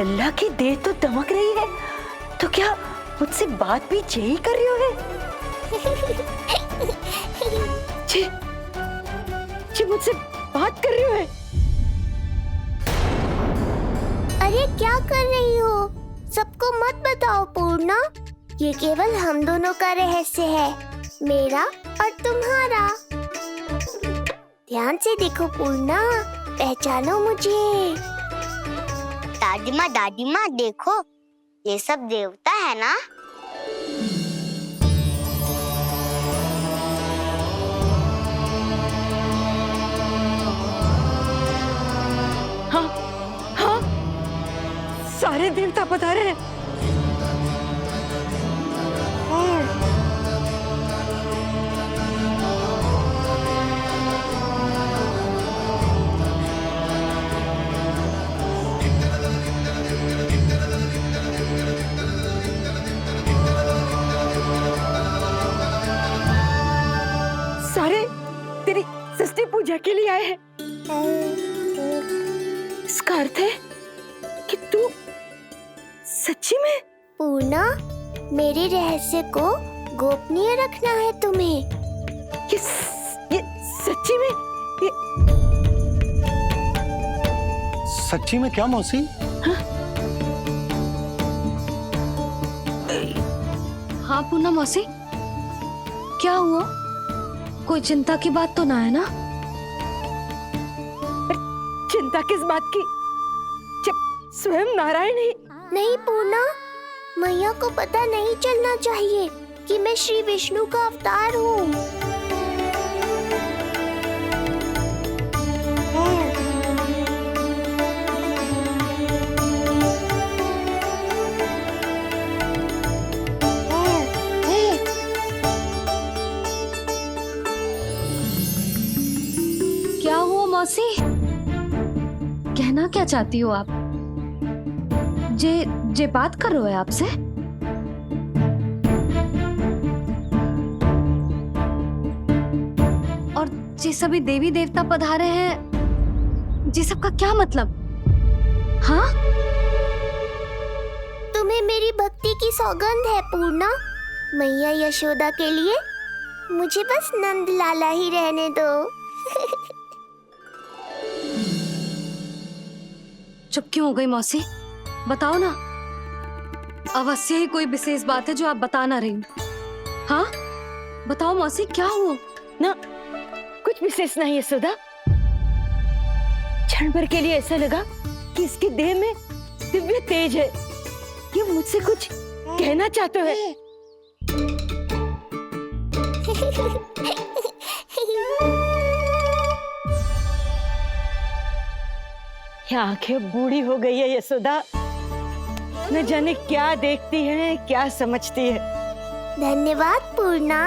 लल्ला की देह तो दमक रही है, तो क्या मुझसे बात भी यही कर रही हो है? जी मुझसे बात कर रही हो है? अरे क्या कर रही हो? सबको मत बताओ पूर्णा, ये केवल हम दोनों का रहस्य है, मेरा और तुम्हारा। ध्यान से देखो पूर्णा, पहचानो मुझे। दादी माँ देखो, ये सब देवता है ना? हाँ हाँ, सारे देवता पधारे हैं। सारे तेरी षष्ठी पूजा के लिए आए हैं। इसका अर्थ है कि तू सच्ची में? पूर्णा, मेरे रहस्य को गोपनीय रखना है तुम्हें। ये सच्ची में? सच्ची में क्या मौसी? हाँ पूर्णा मौसी, क्या हुआ? कोई चिंता की बात तो ना है ना? चिंता किस बात की, जब स्वयं नारायण ही। नहीं पूर्णा, मैया को पता नहीं चलना चाहिए कि मैं श्री विष्णु का अवतार हूँ। क्या हुआ मौसी? कहना क्या चाहती हो आप? जे बात कर रहे हो आपसे? और जे सभी देवी देवता पधारे हैं, जी सबका क्या मतलब? हाँ? तुम्हें मेरी भक्ति की सौगंध है पूर्णा। मैया यशोदा के लिए मुझे बस नंद लाला ही रहने दो। चुप क्यों हो गई मौसी? बताओ ना। अवश्य ही कोई विशेष बात है जो आप बता ना रही। हाँ बताओ मौसी, क्या हुआ? ना कुछ विशेष नहीं है सुधा। क्षण भर के लिए ऐसा लगा कि इसके देह में दिव्य तेज है, ये मुझसे कुछ कहना चाहते है। ये आंखें बूढ़ी हो गई है यशोदा, न जाने क्या देखती है, क्या समझती है। धन्यवाद पूर्णा।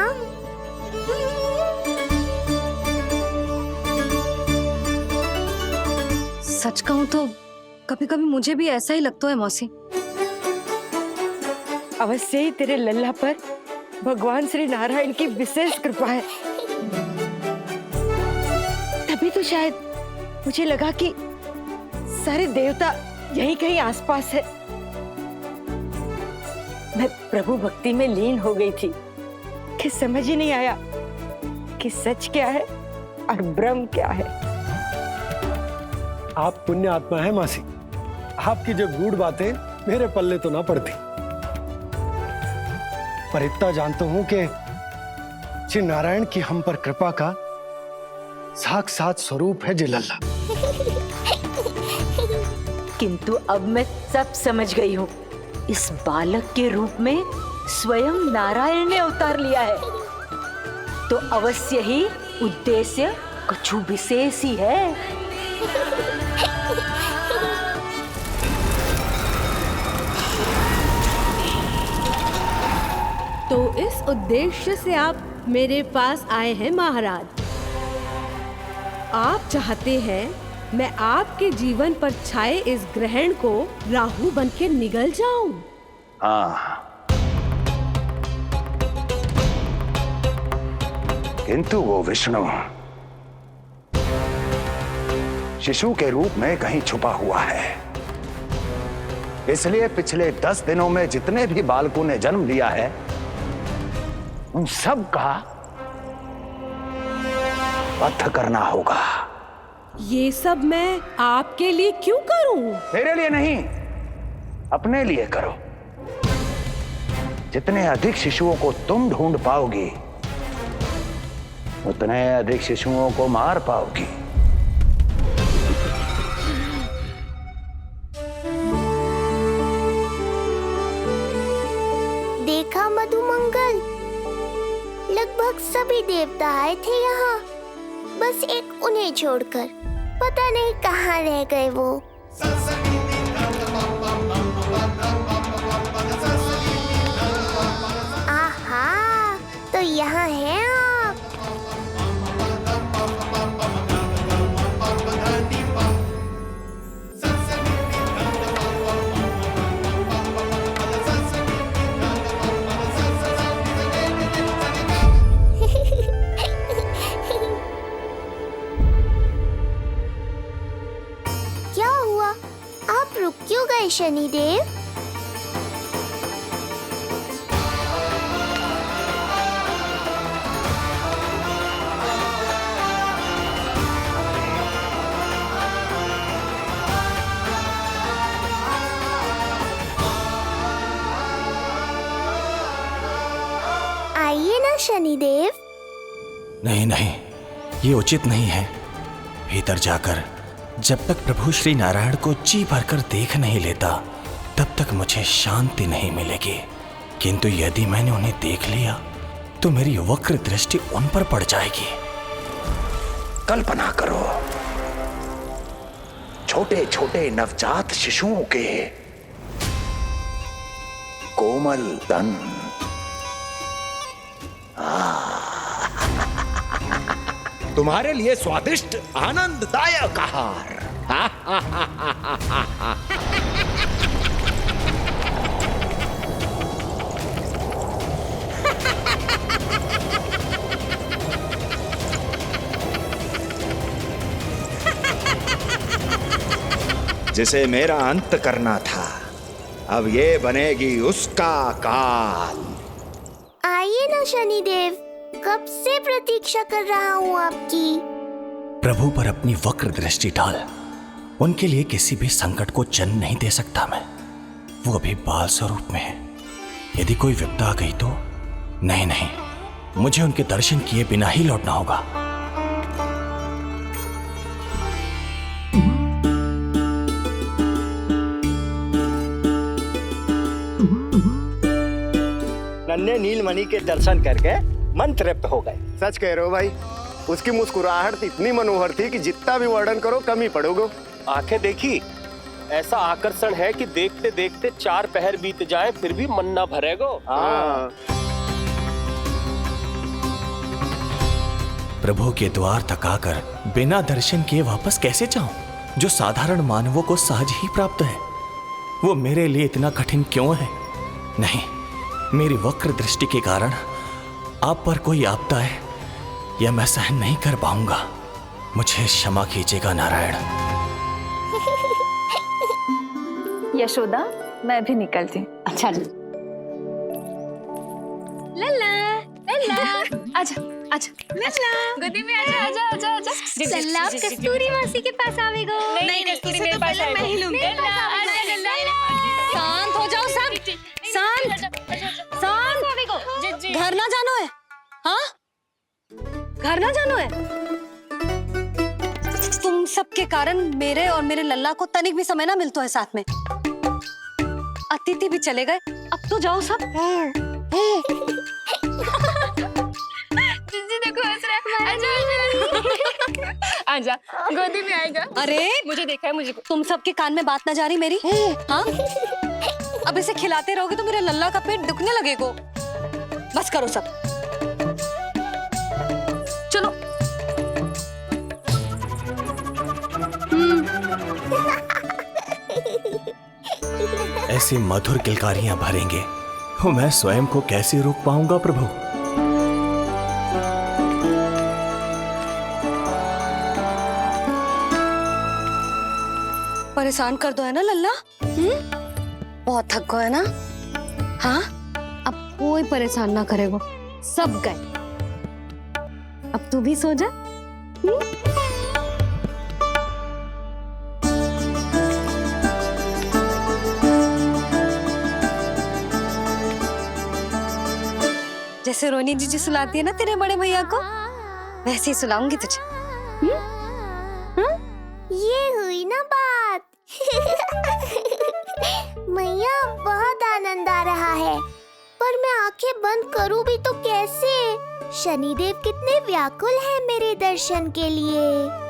सच कहूं तो कभी कभी मुझे भी ऐसा ही लगता है मौसी। अवश्य ही तेरे लल्ला पर भगवान श्री नारायण की विशेष कृपा है। तभी तो शायद मुझे लगा कि सारे देवता यहीं कहीं आसपास है। मैं प्रभु भक्ति में लीन हो गई थी कि समझ ही नहीं आया कि सच क्या है और भ्रम क्या है। आप पुण्य आत्मा है मासी, आपकी जो गूढ़ बातें मेरे पल्ले तो ना पड़ती, पर इतना जानता हूं कि श्री नारायण की हम पर कृपा का साक्षात स्वरूप है जी लल्ला। किंतु अब मैं सब समझ गई हूँ। इस बालक के रूप में स्वयं नारायण ने अवतार लिया है, तो अवश्य ही उद्देश्य कुछ विशेष ही है। तो इस उद्देश्य से आप मेरे पास आए हैं महाराज। आप चाहते हैं मैं आपके जीवन पर छाए इस ग्रहण को राहु बनकर निगल जाऊं? किंतु वो विष्णु शिशु के रूप में कहीं छुपा हुआ है। इसलिए पिछले 10 दिनों में जितने भी बालकों ने जन्म लिया है उन सब का वध करना होगा। ये सब मैं आपके लिए क्यों करूं? तेरे लिए नहीं, अपने लिए करो। जितने अधिक शिशुओं को तुम ढूंढ पाओगी उतने अधिक शिशुओं को मार पाओगी। देखा मधुमंगल, लगभग सभी देवता आए थे यहाँ, बस एक उन्हें छोड़कर। पता नहीं कहाँ रह गए वो। आहा, तो यहाँ हैं आप। क्या हुआ? आप रुक क्यों गए शनिदेव? आइए ना शनिदेव। नहीं नहीं, ये उचित नहीं है। भीतर जाकर जब तक प्रभु श्री नारायण को जी भरकर देख नहीं लेता तब तक मुझे शांति नहीं मिलेगी। किंतु यदि मैंने उन्हें देख लिया तो मेरी वक्र दृष्टि उन पर पड़ जाएगी। कल्पना करो, छोटे छोटे नवजात शिशुओं के कोमल तन, तुम्हारे लिए स्वादिष्ट आनंददायक आहार। जिसे मेरा अंत करना था, अब ये बनेगी उसका काल। आइए ना शनिदेव, कब से प्रतीक्षा कर रहा हूँ आपकी। प्रभु पर अपनी वक्र दृष्टि डाल। उनके लिए किसी भी संकट को जन्म नहीं दे सकता मैं। वो अभी बाल स्वरूप में है। यदि कोई विपदा आ गई तो नहीं नहीं, मुझे उनके दर्शन किए बिना ही लौटना होगा। नन्हे नीलमणि के दर्शन करके मन तृप्त हो गए। सच कह रहे हो भाई, उसकी मुस्कुराहट इतनी मनोहर थी कि जितना भी वर्णन करो कम ही पड़ोगे। आंखें देखी, ऐसा आकर्षण है कि देखते देखते 4 पहर बीत जाए फिर भी मन ना भरेगो। हाँ। प्रभु के द्वार तक आकर बिना दर्शन किए वापस कैसे जाऊं, जो साधारण मानवों को सहज ही प्राप्त है। वो मेरे लिए इतना कठिन क्यों है? नहीं, मेरी वक्र दृष्टि के कारण आप पर कोई आपदा है या मैं सहन नहीं कर पाऊंगा। मुझे क्षमा कीजिएगा नारायण। यशोदा, मैं भी निकलती हूँ। अच्छा जी। लल्ला लल्ला, आजा आजा लल्ला, गोदी में आजा आजा आजा आजा। लल्ला कस्तूरी मासी के पास आवेगो। नहीं कस्तूरी मेरे पास आएगा। मैं ही लूंगी। लल्ला आजा लल्ला। शांत हो जाओ सब, शांत शांत। घर ना जानो है? हाँ, घर ना जानो है? तुम सबके कारण मेरे और मेरे लल्ला को तनिक भी समय ना मिलता है साथ में। अतिथि भी चले गए, अब तो जाओ सब। जीजी देखो हंस रहा है। आजा आजा गोदी में आएगा। अरे मुझे देखा है, मुझे। तुम सबके कान में बात ना जा रही मेरी? हाँ, अब इसे खिलाते रहोगे तो मेरे लल्ला का पेट दुखने लगेगा। बस करो सब, चलो। ऐसी मधुर किलकारियां भरेंगे तो मैं स्वयं को कैसे रोक पाऊंगा प्रभु? परेशान कर दो है ना लल्ला? बहुत थक गए ना? हाँ, अब कोई परेशान ना करेगा, सब गए। अब तू भी सो जा। जैसे रोनी जी सुलाती है ना तेरे बड़े भैया को, वैसे ही सुलाऊंगी तुझे। ये हुई ना बात। मैया, बहुत आनंद आ रहा है, पर मैं आंखें बंद करूं भी तो कैसे? शनिदेव कितने व्याकुल हैं मेरे दर्शन के लिए।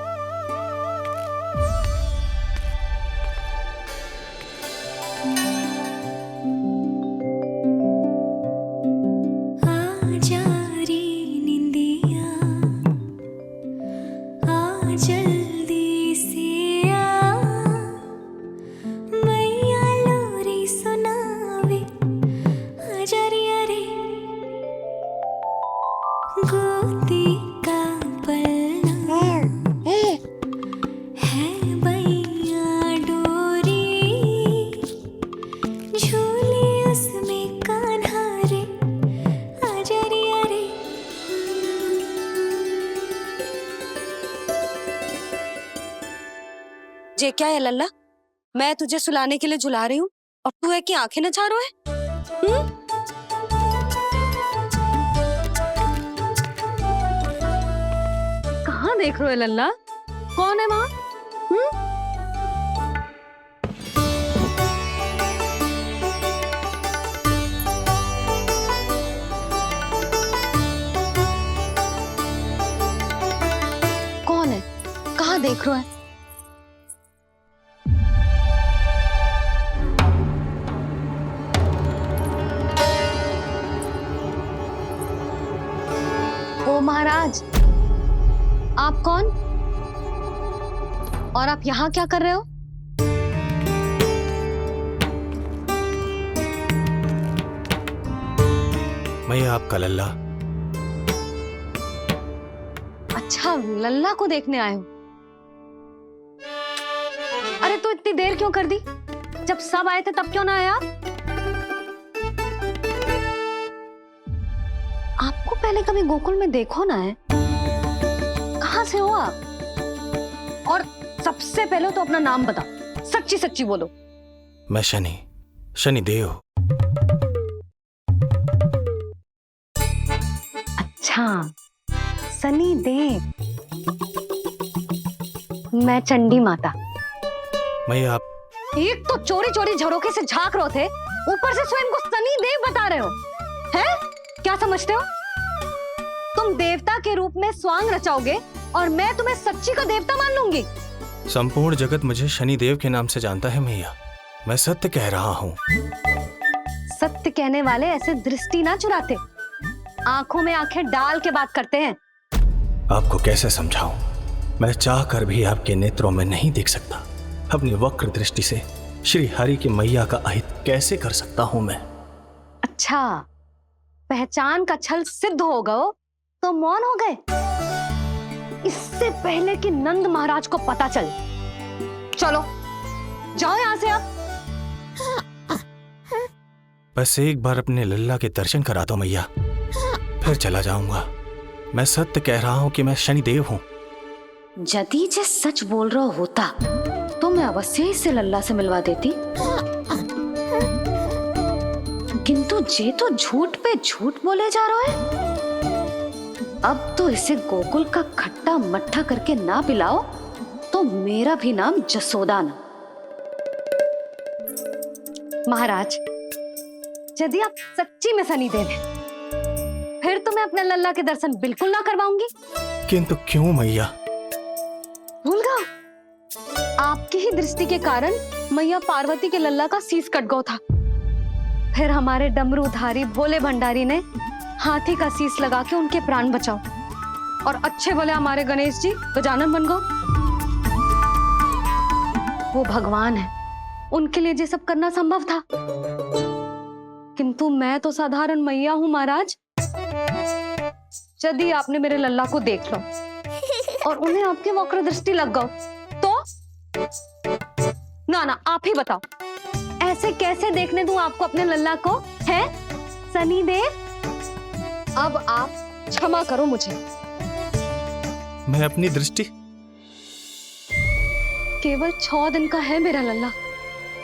ये क्या है लल्ला? मैं तुझे सुलाने के लिए झुला रही हूँ और तू है कि आंखें नचा रहा है? कहाँ देख रहे हो लल्ला? कौन है वहाँ? कौन है? कहाँ देख रहे हो? ओ महाराज, आप कौन? और आप यहाँ क्या कर रहे हो? मैं आपका लल्ला। अच्छा, लल्ला को देखने आए हो? अरे तो इतनी देर क्यों कर दी? जब सब आए थे तब क्यों ना आया? आपको पहले कभी गोकुल में देखो ना है? कहाँ से हो आप? और सबसे पहले तो अपना नाम बताओ, सच्ची सच्ची बोलो। मैं शनिदेव। अच्छा, शनिदेव। मैं चंडी माता। मैं आप एक तो चोरी चोरी झरोखे से झांक रहे थे, ऊपर से स्वयं को शनिदेव बता रहे हो, हैं? क्या समझते हो? तुम देवता के रूप में स्वांग रचाओगे और मैं तुम्हें सच्ची का देवता मान लूंगी। संपूर्ण जगत मुझे शनिदेव के नाम से जानता है मैया। मैं सत्य कह रहा हूँ। सत्य कहने वाले ऐसे दृष्टि ना चुराते, आंखों में आंखें डाल के बात करते हैं। आपको कैसे समझाऊं? मैं चाह कर भी आपके नेत्रों में नहीं देख सकता। अपनी वक्र दृष्टि से श्री हरि की मैया का अहित कैसे कर सकता हूं मैं? अच्छा, पहचान का छल सिद्ध हो गया तो मौन हो गए? इससे पहले कि नंद महाराज को पता चले। चलो जाओ यहां से अब। बस एक बार अपने लल्ला के दर्शन करा दो मैया, फिर चला जाऊंगा। मैं सत्य कह रहा हूं कि मैं शनिदेव हूं। यदि जे सच बोल रहा होता तो मैं अवश्य ही इसे लल्ला से मिलवा देती, किंतु जे तो झूठ पे झूठ बोले जा रहा है। अब तो इसे गोकुल का खट्टा मट्ठा करके ना पिलाओ तो मेरा भी नाम जसोदा ना। महाराज, यदि आप सच्ची में शनिदेव हैं, फिर तो मैं अपने लल्ला के दर्शन बिल्कुल ना करवाऊंगी। किंतु क्यों मैया? भूल गया? आपकी ही दृष्टि के कारण मैया पार्वती के लल्ला का शीश कट गया था। फिर हमारे डमरूधारी भोले भंडारी ने हाथी का शीश लगा के उनके प्राण बचाओ, और अच्छे भले हमारे गणेश जी गजानन बन गए। वो भगवान है, उनके लिए ये सब करना संभव था, किंतु मैं तो साधारण मैया हूं महाराज। यदि आपने मेरे लल्ला को देख लो और उन्हें आपकी वक्र दृष्टि लग गई तो? ना ना, आप ही बताओ, ऐसे कैसे देखने दूं आपको अपने लल्ला को, है सनी देव? अब आप क्षमा करो मुझे। मैं अपनी दृष्टि केवल 6 दिन का है मेरा लल्ला,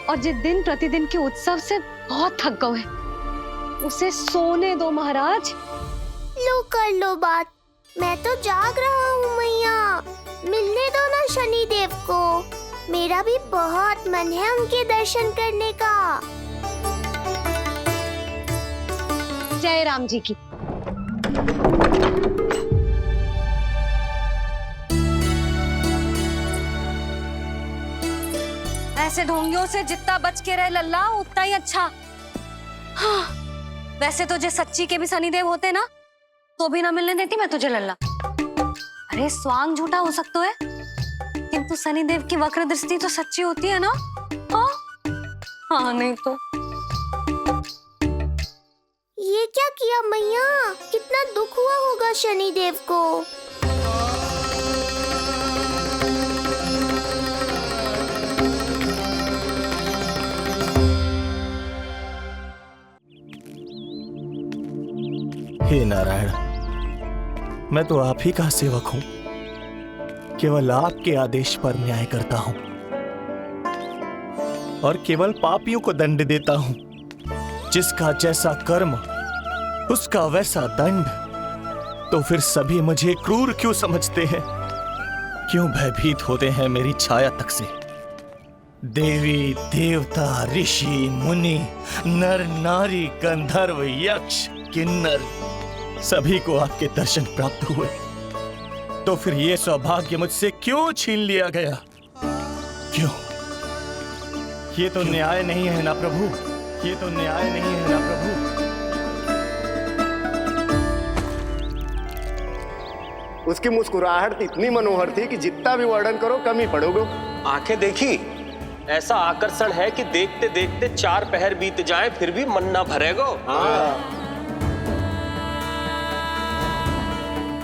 और जिस दिन प्रतिदिन के उत्सव से बहुत थक गए, उसे सोने दो महाराज। लो कर लो बात, मैं तो जाग रहा हूँ मैया। मिलने दो ना शनि देव को, मेरा भी बहुत मन है उनके दर्शन करने का। जय राम जी की। ऐसे ढोंगियों से जितना बच के रहे लल्ला उतना ही अच्छा। हाँ, वैसे तो जो सच्ची के भी शनिदेव होते ना तो भी ना मिलने देती मैं तुझे लल्ला। अरे स्वांग झूठा हो सकता है, किंतु शनिदेव की वक्र दृष्टि तो सच्ची होती है ना। हाँ, हाँ नहीं तो। ये क्या किया मैया, कितना दुख हुआ होगा शनि देव को। हे नारायण, मैं तो आप ही का सेवक हूं, केवल आपके आदेश पर न्याय करता हूं और केवल पापियों को दंड देता हूं। जिसका जैसा कर्म उसका वैसा दंड। तो फिर सभी मुझे क्रूर क्यों समझते हैं? क्यों भयभीत होते हैं मेरी छाया तक से? देवी देवता ऋषि मुनि नर नारी गंधर्व यक्ष किन्नर सभी को आपके दर्शन प्राप्त हुए, तो फिर ये सौभाग्य मुझसे क्यों छीन लिया गया? क्यों? ये तो न्याय नहीं है ना प्रभु, ये तो न्याय नहीं है ना प्रभु। उसकी मुस्कुराहट इतनी मनोहर थी कि जितना भी वर्णन करो कम ही पड़ोगे। आंखें देखी, ऐसा आकर्षण है कि देखते देखते 4 पहर बीत जाए फिर भी मन ना भरेगो।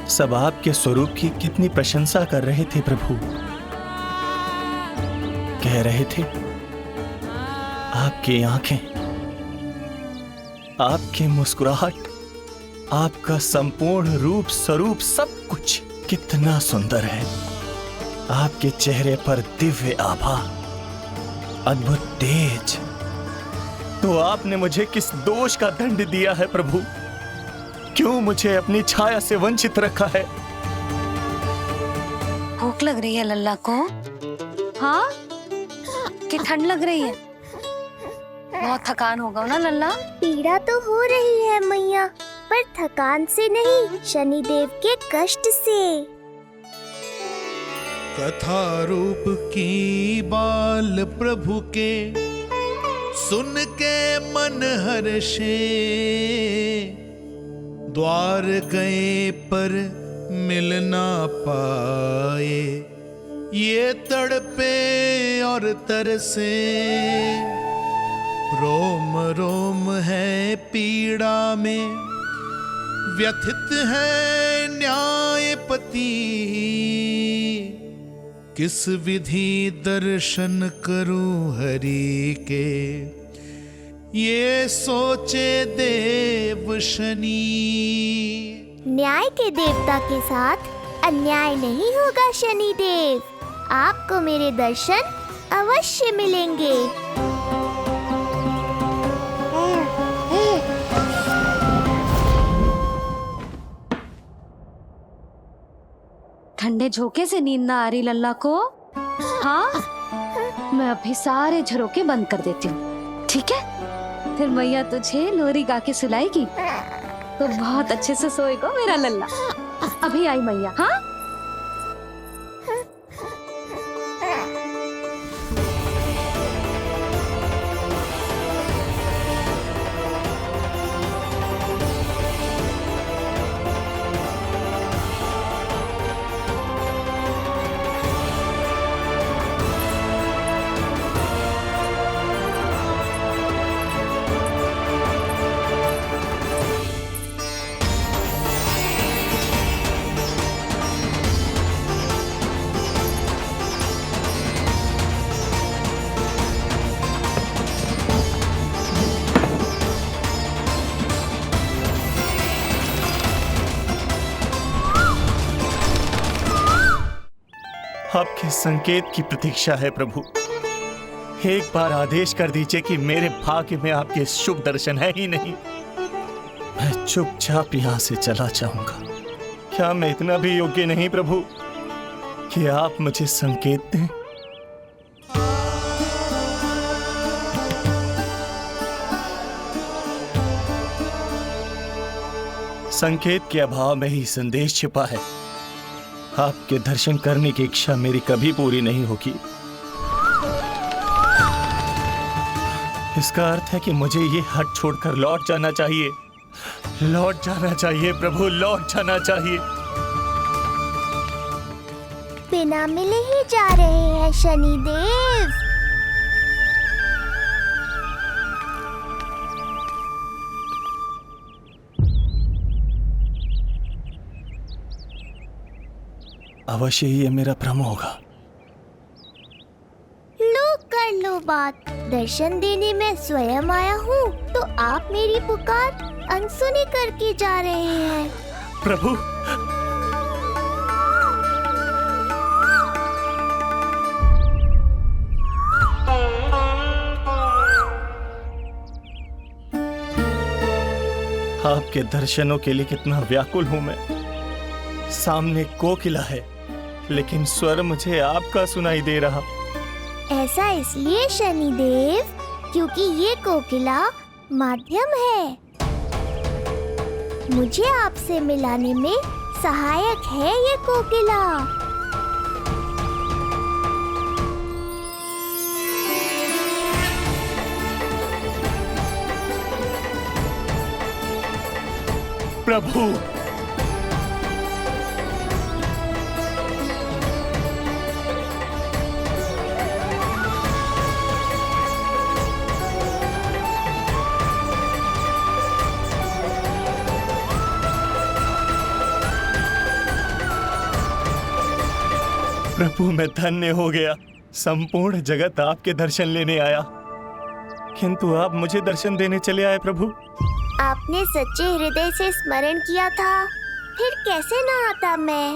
सब आपके स्वरूप की कितनी प्रशंसा कर रहे थे प्रभु। कह रहे थे आपकी आंखें, आपकी मुस्कुराहट, आपका संपूर्ण रूप स्वरूप सब कुछ कितना सुंदर है। आपके चेहरे पर दिव्य आभा, अद्भुत तेज। तो आपने मुझे किस दोष का दंड दिया है प्रभु? क्यों मुझे अपनी छाया से वंचित रखा है? भूख लग रही है लल्ला को? हाँ, कि ठंड लग रही है? बहुत थकान होगा ना लल्ला? पीड़ा तो हो रही है मैया, पर थकान से नहीं, शनि देव के कष्ट से। कथा रूप की बाल प्रभु के सुन के मन हर्षे, द्वार गए पर मिल ना पाए, ये तड़पे और तरसे, रोम रोम है पीड़ा में, व्यथित है न्यायपति, किस विधि दर्शन करूं हरि के, ये सोचे देव शनि। न्याय के देवता के साथ अन्याय नहीं होगा शनि देव, आपको मेरे दर्शन अवश्य मिलेंगे। ठंडे झोंके से नींद ना आ रही लल्ला को? हाँ, मैं अभी सारे झरोके बंद कर देती हूँ, ठीक है? फिर मैया तुझे लोरी गा के सुलाएगी तो बहुत अच्छे से सोएगा मेरा लल्ला। अभी आई मैया। हाँ, आपके संकेत की प्रतीक्षा है प्रभु। एक बार आदेश कर दीजिए कि मेरे भाग्य में आपके शुभ दर्शन है ही नहीं, मैं चुपचाप यहां से चला जाऊंगा। क्या मैं इतना भी योग्य नहीं प्रभु कि आप मुझे संकेत दें? संकेत के अभाव में ही संदेश छिपा है। आपके दर्शन करने की इच्छा मेरी कभी पूरी नहीं होगी। इसका अर्थ है कि मुझे ये हट छोड़कर लौट जाना चाहिए। लौट जाना चाहिए प्रभु, लौट जाना चाहिए। बिना मिले ही जा रहे हैं शनिदेव। अवश्य ही ये मेरा भ्रम होगा। लो कर लो बात, दर्शन देने मैं स्वयं आया हूँ तो आप मेरी पुकार अनसुनी करके जा रहे हैं। प्रभु, आपके दर्शनों के लिए कितना व्याकुल हूं मैं। सामने कोकिला है लेकिन स्वर मुझे आपका सुनाई दे रहा। ऐसा इसलिए शनिदेव क्योंकि ये कोकिला माध्यम है, मुझे आपसे मिलाने में सहायक है ये कोकिला। प्रभु, प्रभु मैं धन्य हो गया। संपूर्ण जगत आपके दर्शन लेने आया, किंतु आप मुझे दर्शन देने चले आए प्रभु। आपने सच्चे हृदय से स्मरण किया था, फिर कैसे ना आता मैं।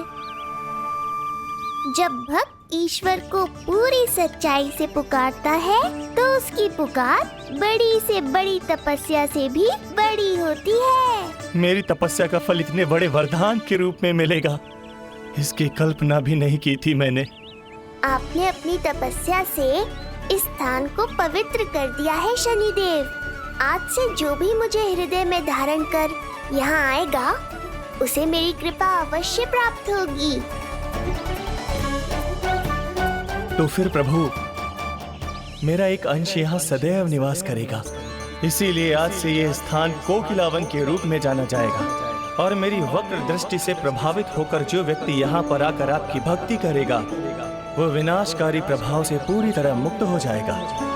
जब भक्त ईश्वर को पूरी सच्चाई से पुकारता है तो उसकी पुकार बड़ी से बड़ी तपस्या से भी बड़ी होती है। मेरी तपस्या का फल इतने बड़े वरदान के रूप में मिलेगा, इसकी कल्पना भी नहीं की थी मैंने। आपने अपनी तपस्या से इस स्थान को पवित्र कर दिया है शनिदेव। आज से जो भी मुझे हृदय में धारण कर यहाँ आएगा उसे मेरी कृपा अवश्य प्राप्त होगी। तो फिर प्रभु, मेरा एक अंश यहाँ सदैव निवास करेगा, इसीलिए आज से ये स्थान कोकिलावन के रूप में जाना जाएगा। और मेरी वक्र दृष्टि से प्रभावित होकर जो व्यक्ति यहाँ पर आकर आपकी भक्ति करेगा वो विनाशकारी प्रभाव से पूरी तरह मुक्त हो जाएगा।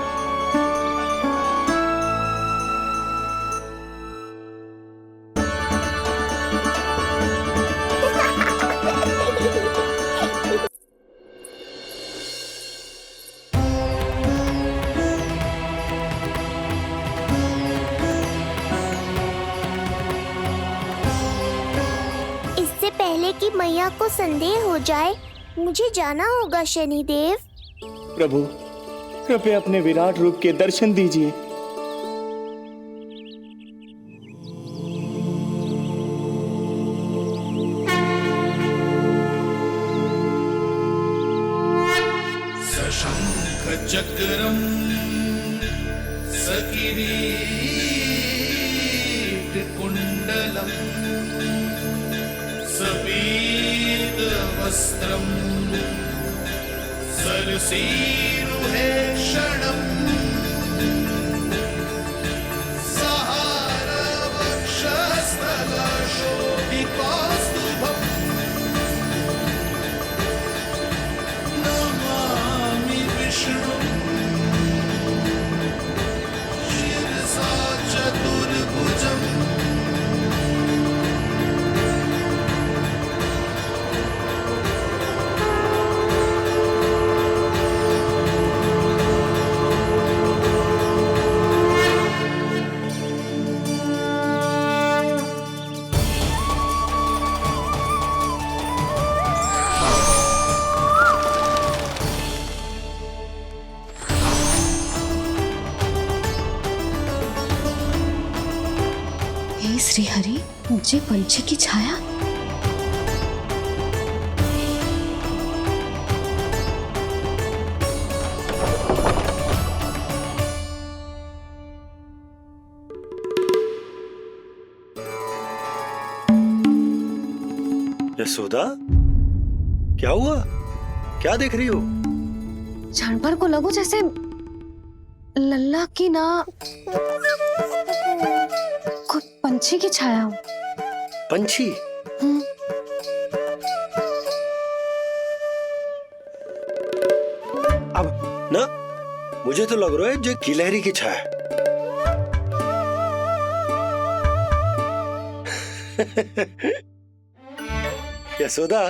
पहले कि मैया को संदेह हो जाए मुझे जाना होगा शनिदेव। प्रभु, कृपया अपने विराट रूप के दर्शन दीजिए। सशंख चक्रम सकिरीट कुंडलम सबीत वस्त्रम सरसीरुहे क्षणम सहार वक्षस्थल शोभिकास्तुभम नमामि विष्णु शिरसा चतुर्भुजम। ये पंछी की छाया? यशोदा, क्या हुआ? क्या देख रही हो? क्षण भर को लगो जैसे लल्ला की ना कोई पंछी की छाया हो। पंछी? अब ना मुझे तो लग रहा है जो गिलहरी की छाया। यशोदा,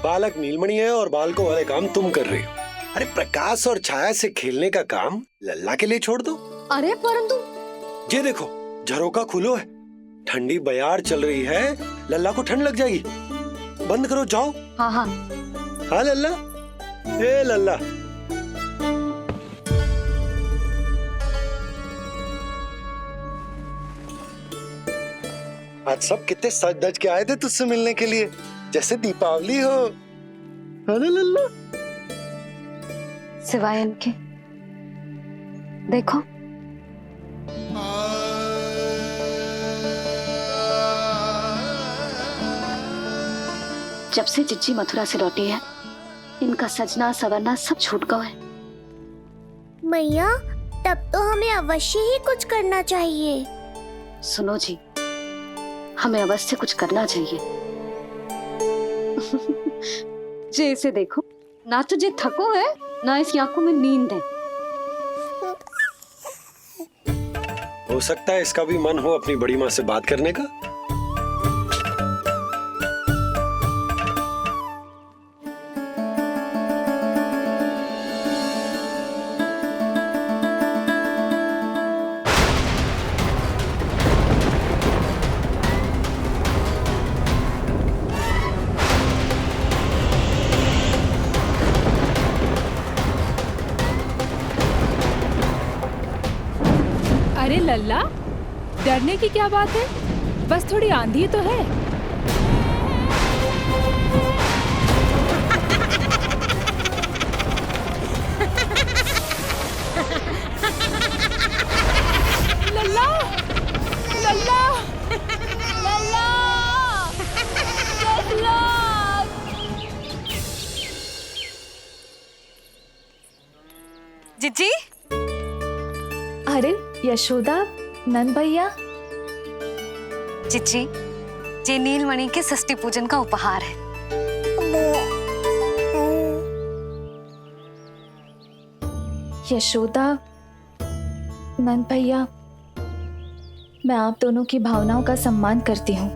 बालक नीलमणि है और बालकों वाले काम तुम कर रही हो। अरे प्रकाश और छाया से खेलने का काम लल्ला के लिए छोड़ दो। अरे परंतु ये देखो, झरोका खुलो है, ठंडी बयार चल रही है, लल्ला को ठंड लग जाएगी। बंद करो, जाओ। हाँ हाँ हाँ लल्ला, ए लल्ला। आज सब कितने सज धज के आए थे तुझसे मिलने के लिए, जैसे दीपावली हो। अरे लल्ला, सिवाय इनके देखो, जब से चिच्ची मथुरा से लौटी है, इनका सजना सवरना सब छूट गया है। मैया, तब तो हमें अवश्य ही कुछ करना चाहिए। सुनो जी, हमें अवश्य कुछ करना चाहिए। जे इसे देखो, ना तो जे थको है, ना इसकी आंखों में नींद है। हो सकता है इसका भी मन हो अपनी बड़ी माँ से बात करने का। अरे लल्ला, डरने की क्या बात है? बस थोड़ी आंधी तो है। लल्ला, लल्ला, लल्ला, लल्ला। जिज्जी, अरे यशोदा, नंद भैया। चिच्ची, ये नीलमणि के षष्ठी पूजन का उपहार है। यशोदा, नंद भैया, मैं आप दोनों की भावनाओं का सम्मान करती हूँ।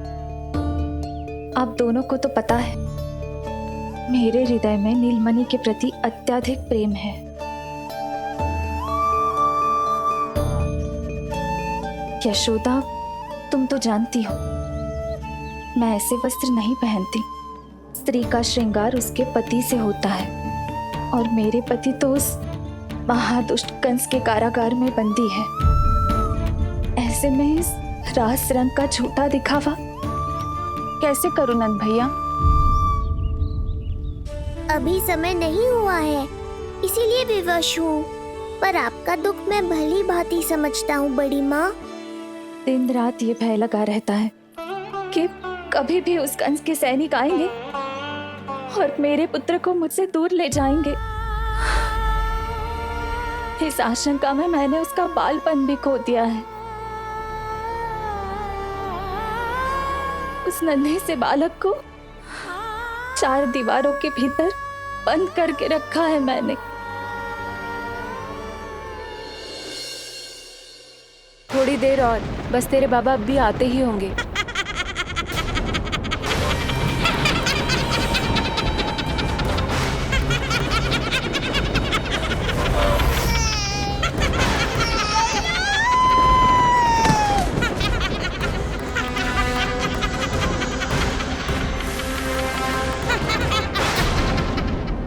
आप दोनों को तो पता है, मेरे हृदय में नीलमणि के प्रति अत्यधिक प्रेम है। यशोदा, तुम तो जानती हो, मैं ऐसे वस्त्र नहीं पहनती। स्त्री का श्रृंगार उसके पति से होता है, और मेरे पति तो उस महादुष्ट कंस के कारागार में बंदी है। ऐसे में इस रास रंग का झूठा दिखावा कैसे करूं नंद भैया? अभी समय नहीं हुआ है, इसीलिए विवश हूँ। पर आपका दुख मैं भली भांति समझता हूँ बड़ी माँ। दिन रात ये भय लगा रहता है कि कभी भी उस कंस के सैनिक आएंगे और मेरे पुत्र को मुझसे दूर ले जाएंगे। इस आशंका में मैंने उसका बालपन भी खो दिया है। उस नन्हे से बालक को 4 दीवारों के भीतर बंद करके रखा है मैंने। थोड़ी देर और, बस तेरे बाबा अब भी आते ही होंगे।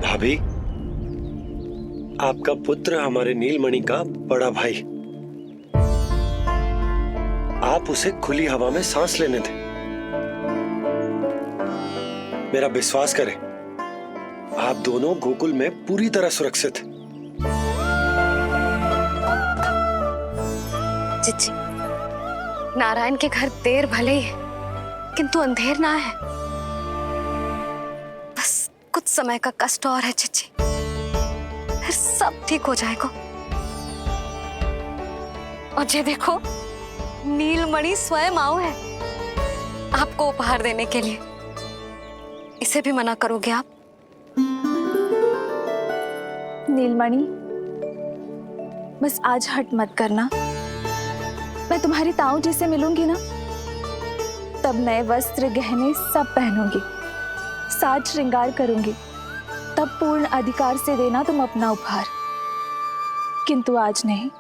भाभी, आपका पुत्र हमारे नीलमणि का बड़ा भाई। आप उसे खुली हवा में सांस लेने दें। मेरा विश्वास करें, आप दोनों गोकुल में पूरी तरह सुरक्षित हैं। चिच्ची, नारायण के घर देर भले ही है, किंतु अंधेर ना है। बस कुछ समय का कष्ट और है चिच्ची, फिर सब ठीक हो जाएगा। और ये देखो, नीलमणि स्वयं आओ है आपको उपहार देने के लिए। इसे भी मना करोगे आप? नीलमणि, बस आज हट मत करना। मैं तुम्हारी ताऊ जी से मिलूंगी ना, तब नए वस्त्र गहने सब पहनूंगी, साज श्रृंगार करूंगी, तब पूर्ण अधिकार से देना तुम अपना उपहार, किंतु आज नहीं।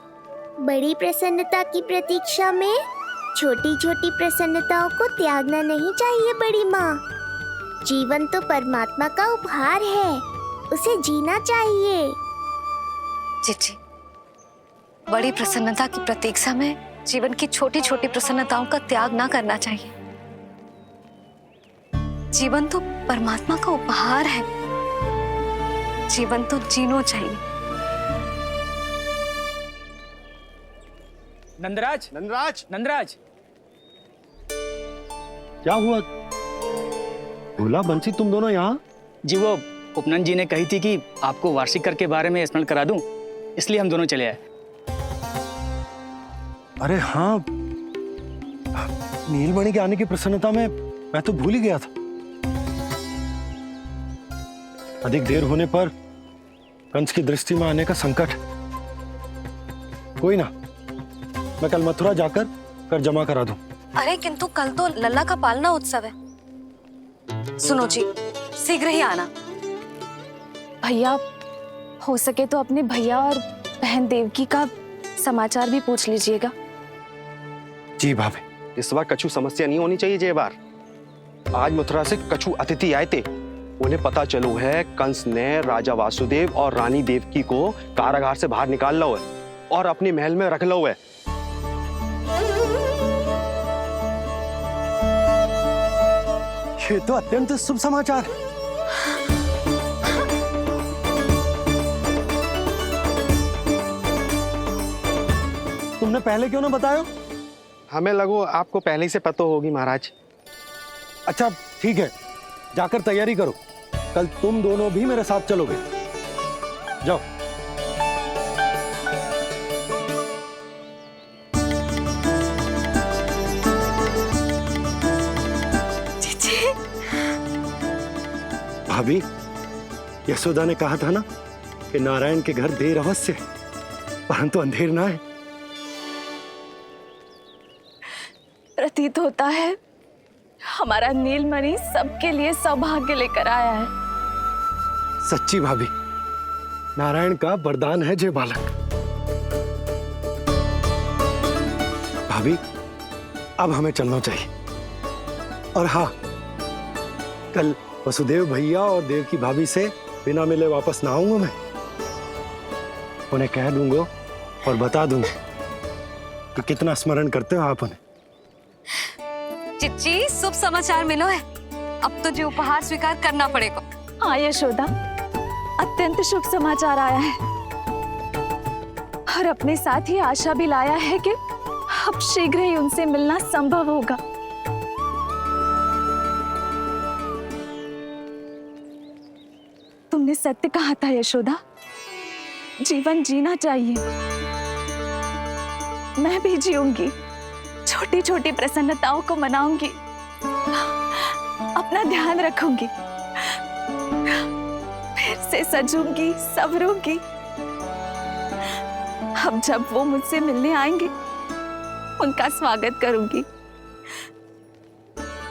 बड़ी प्रसन्नता की प्रतीक्षा में छोटी छोटी प्रसन्नताओं को त्यागना नहीं चाहिए बड़ी माँ। जीवन तो परमात्मा का उपहार है, उसे जीना चाहिए। चिच्ची, बड़ी प्रसन्नता की प्रतीक्षा में जीवन की छोटी छोटी प्रसन्नताओं का त्याग ना करना चाहिए। जीवन तो परमात्मा का उपहार है, जीवन तो जीना चाहिए। नंदराज, नंदराज, नंदराज, क्या हुआ? भोला, बंसी, तुम दोनों यहाँ? जी वो उपनंद जी ने कही थी कि आपको वार्षिक कर के बारे में स्मरण करा दूं, इसलिए हम दोनों चले आए। अरे हाँ, नीलमणि के आने की प्रसन्नता में मैं तो भूल ही गया था। अधिक देर होने पर कंस की दृष्टि में आने का संकट। कोई ना, मैं कल मथुरा जाकर कर जमा करा दूं। अरे किंतु कल तो लल्ला का पालना उत्सव है। सुनो जी, शीघ्र ही आना। भैया, हो सके तो अपने भैया और बहन देवकी का समाचार भी पूछ लीजिएगा। जी भाभी। इस बार कछु समस्या नहीं होनी चाहिए। ये बार आज मथुरा से कछु अतिथि आए थे, उन्हें पता चलो है कंस ने राजा वासुदेव और रानी देवकी को कारागार से बाहर निकाल लो है और अपने महल में रख लो है। ये तो अत्यंत शुभ समाचार है। तुमने पहले क्यों ना बताया? हमें लगो आपको पहले ही से पता होगी महाराज। अच्छा ठीक है, जाकर तैयारी करो, कल तुम दोनों भी मेरे साथ चलोगे। जाओ। भाभी, यशोदा ने कहा था ना कि नारायण के घर देर अवश्य है, परंतु अंधेर ना है। प्रतीत होता है हमारा नीलमणि सबके लिए सौभाग्य लेकर आया है। सच्ची भाभी, नारायण का वरदान है जे बालक। भाभी, अब हमें चलना चाहिए। और हाँ, कल वसुदेव भैया और देवकी भाभी से बिना मिले वापस ना आऊंगा मैं। उन्हें कह दूंगा और बता दूंगा कि कितना स्मरण करते हो आप उन्हें। चिच्ची, शुभ समाचार मिलो है, अब तो जो उपहार स्वीकार करना पड़ेगा। हाँ यशोदा, अत्यंत शुभ समाचार आया है और अपने साथ ही आशा भी लाया है कि अब शीघ्र ही उनसे मिलना संभव होगा। तुमने सत्य कहा था यशोदा, जीवन जीना चाहिए। मैं भी जीऊंगी, छोटी छोटी प्रसन्नताओं को मनाऊंगी, अपना ध्यान रखूंगी, फिर से सजूंगी, संवरूंगी। अब जब वो मुझसे मिलने आएंगे, उनका स्वागत करूंगी,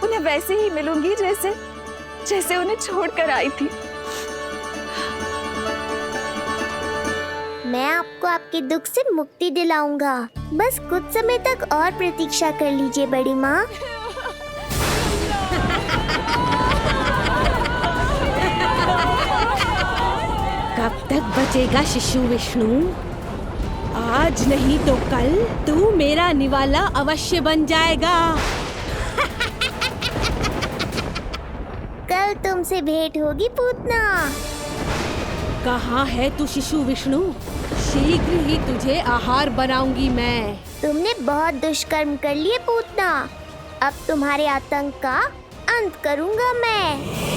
उन्हें वैसे ही मिलूंगी जैसे जैसे उन्हें छोड़कर आई थी। मैं आपको आपके दुख से मुक्ति दिलाऊंगा, बस कुछ समय तक और प्रतीक्षा कर लीजिए बड़ी माँ। कब तक बचेगा शिशु विष्णु? आज नहीं तो कल तू मेरा निवाला अवश्य बन जाएगा। कल तुमसे भेंट होगी पूतना। कहाँ है तू शिशु विष्णु? शीघ्र ही तुझे आहार बनाऊंगी मैं। तुमने बहुत दुष्कर्म कर लिए पूतना, अब तुम्हारे आतंक का अंत करूंगा मैं।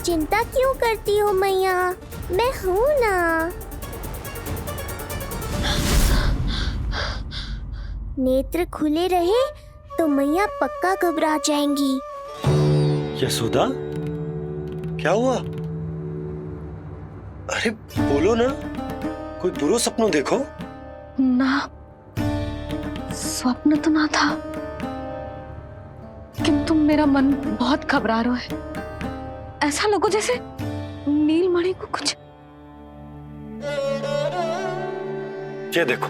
चिंता क्यों करती हो मैया, मैं हूँ ना। नेत्र खुले रहे तो मैया पक्का घबरा जाएंगी। यशोदा, क्या हुआ? अरे बोलो ना, कोई बुरा सपना देखो। ना, स्वप्न तो ना था, किंतु मेरा मन बहुत घबरा रहा है। ऐसा लगो जैसे नीलमणि को कुछ। ये देखो,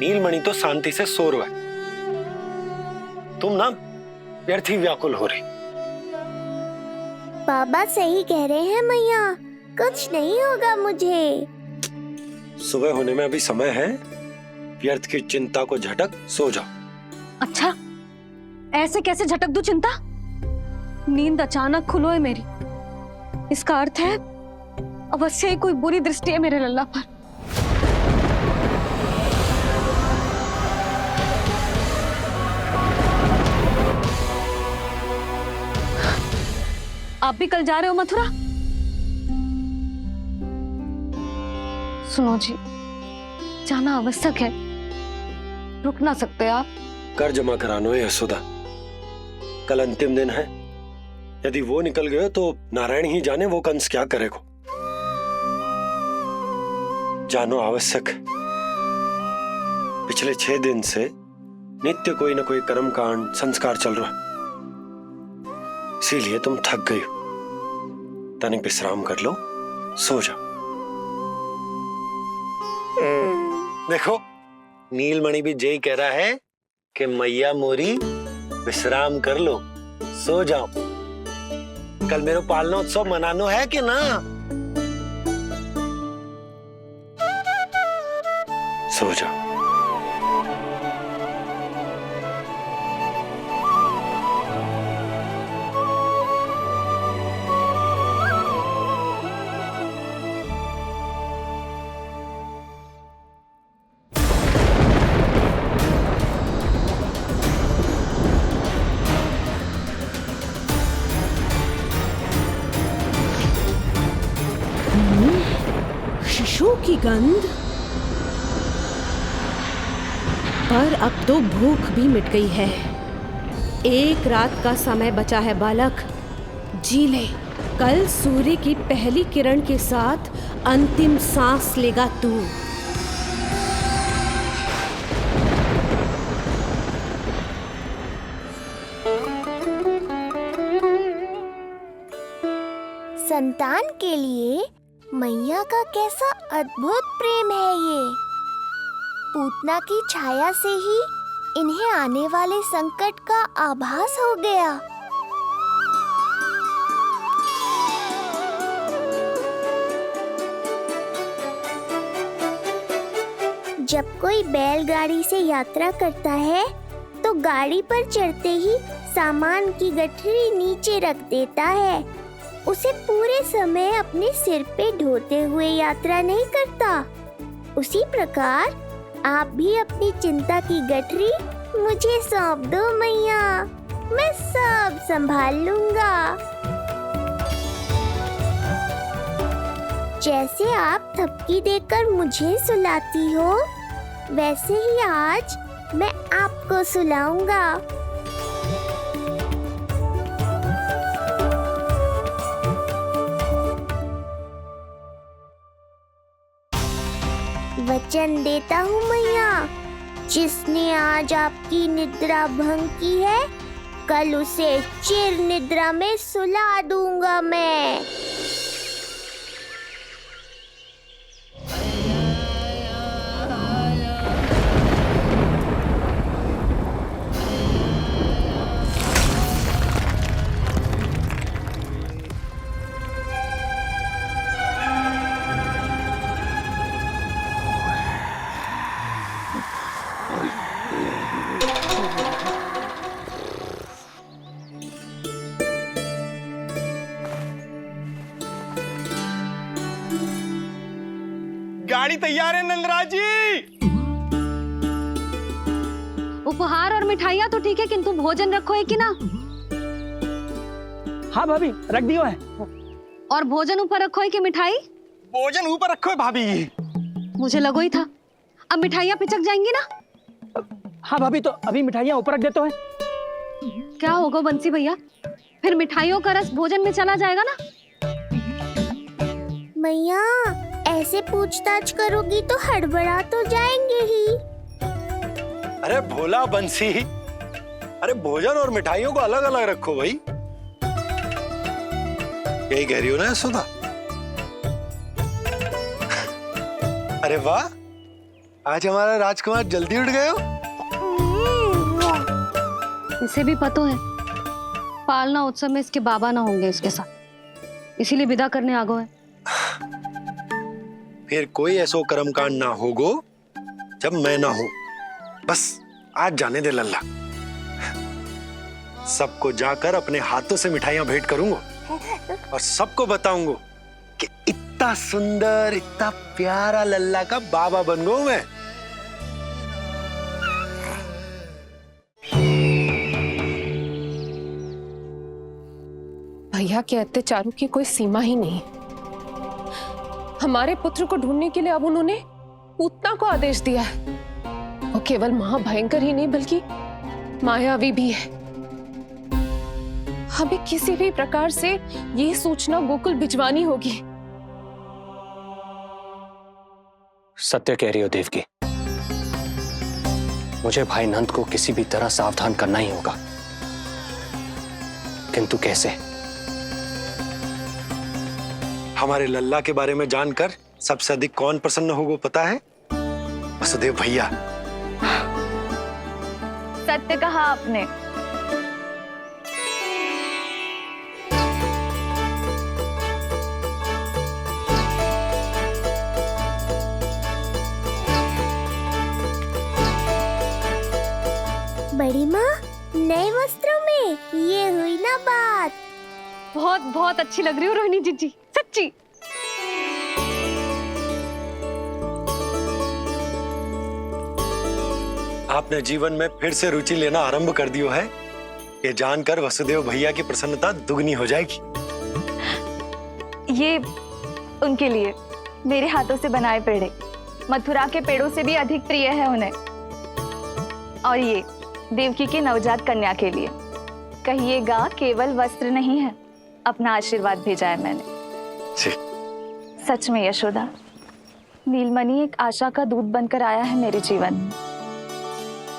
नीलमणि तो शांति से सो रहा है, तुम ना व्यर्थ ही व्याकुल हो रही। बाबा सही कह रहे हैं मैया, कुछ नहीं होगा मुझे। सुबह होने में अभी समय है, व्यर्थ की चिंता को झटक सो जाओ। अच्छा, ऐसे कैसे झटक दूं चिंता? नींद अचानक खुलो है मेरी, इसका अर्थ है अवश्य ही कोई बुरी दृष्टि है मेरे लल्ला पर। आप भी कल जा रहे हो मथुरा? सुनो जी, जाना आवश्यक है, रुक ना सकते आप? कर जमा करानो है यशोदा, कल अंतिम दिन है। यदि वो निकल गए तो नारायण ही जाने वो कंस क्या करेगा। जानो आवश्यक। पिछले 6 दिन से नित्य कोई न कोई कर्मकांड संस्कार चल रहा है, इसीलिए तुम थक गई हो। तनिक विश्राम कर लो, सो जाओ। देखो, नीलमणि भी यही कह रहा है कि मैया मोरी विश्राम कर लो, सो जाओ। कल मेरे पालना उत्सव मनानो है कि ना? सो जाओ। शिशु की गंध। पर अब तो भूख भी मिट गई है। एक रात का समय बचा है बालक, जी ले। कल सूर्य की पहली किरण के साथ अंतिम सांस लेगा तू। संतान के लिए मैया का कैसा अद्भुत प्रेम है ये। पूतना की छाया से ही इन्हें आने वाले संकट का आभास हो गया। जब कोई बैलगाड़ी से यात्रा करता है तो गाड़ी पर चढ़ते ही सामान की गठरी नीचे रख देता है। उसे पूरे समय अपने सिर पे ढोते हुए यात्रा नहीं करता। उसी प्रकार आप भी अपनी चिंता की गठरी मुझे सौंप दो मैया, मैं सब संभाल लूंगा। जैसे आप थपकी देकर मुझे सुलाती हो, वैसे ही आज मैं आपको सुलाऊंगा। वचन देता हूँ मैया, जिसने आज आपकी निद्रा भंग की है, कल उसे चिर निद्रा में सुला दूंगा मैं। गाड़ी तैयार है नंदराज जी। उपहार और मिठाइयाँ तो ठीक है, किंतु भोजन रखो है कि ना? हाँ भाभी, रख दियो है। और भोजन ऊपर रखो है कि मिठाई? भोजन ऊपर रखो है भाभी। मुझे लगो ही था, अब मिठाइयाँ पिचक जाएंगी ना? हाँ भाभी, तो अभी मिठाइयाँ ऊपर रख देते हैं। क्या होगा बंसी भैया, फिर मिठाइयों का रस भोजन में चला जाएगा ना? मैया, ऐसे पूछताछ करोगी तो हड़बड़ा तो जाएंगे ही। अरे भोला बंसी, अरे भोजन और मिठाइयों को अलग अलग रखो भाई। यही कह रही हो ना सुधा? अरे वाह, आज हमारा राजकुमार जल्दी उठ गए हो। इसे भी पता है पालना उत्सव में इसके बाबा ना होंगे इसके साथ, इसीलिए विदा करने आ गए हैं। फिर कोई ऐसो कर्मकांड ना होगो जब मैं ना हूं। बस आज जाने दे लल्ला, सबको जाकर अपने हाथों से मिठाइयां भेंट करूंगा और सबको बताऊंगा कि इतना सुंदर, इतना प्यारा लल्ला का बाबा बन गया मैं। भैया के अत्याचारों की कोई सीमा ही नहीं। हमारे पुत्र को ढूंढने के लिए अब उन्होंने पूतना को आदेश दिया है। वो केवल महाभयंकर ही नहीं बल्कि मायावी भी है। हमें किसी भी प्रकार से ये सूचना गोकुल भिजवानी होगी। सत्य कह रही हो देवकी, मुझे भाई नंद को किसी भी तरह सावधान करना ही होगा, किंतु कैसे? हमारे लल्ला के बारे में जानकर सबसे अधिक कौन प्रसन्न होगा पता है? वसुदेव भैया। सत्य कहा आपने। बड़ी माँ, नए वस्त्रों में ये हुई ना बात। बहुत बहुत अच्छी लग रही हो रोहिणी जीजी, सच्ची। आपने जीवन में फिर से रुचि लेना आरंभ कर दियो है, ये जानकर वसुदेव भैया की प्रसन्नता दुगनी हो जाएगी। ये उनके लिए मेरे हाथों से बनाए पेड़े मथुरा के पेड़ों से भी अधिक प्रिय है उन्हें, और ये देवकी की नवजात कन्या के लिए। कहिएगा केवल वस्त्र नहीं है, अपना आशीर्वाद भेजा है मैंने। सच में यशोदा, नीलमणि एक आशा का दूत बनकर आया है मेरे जीवन में।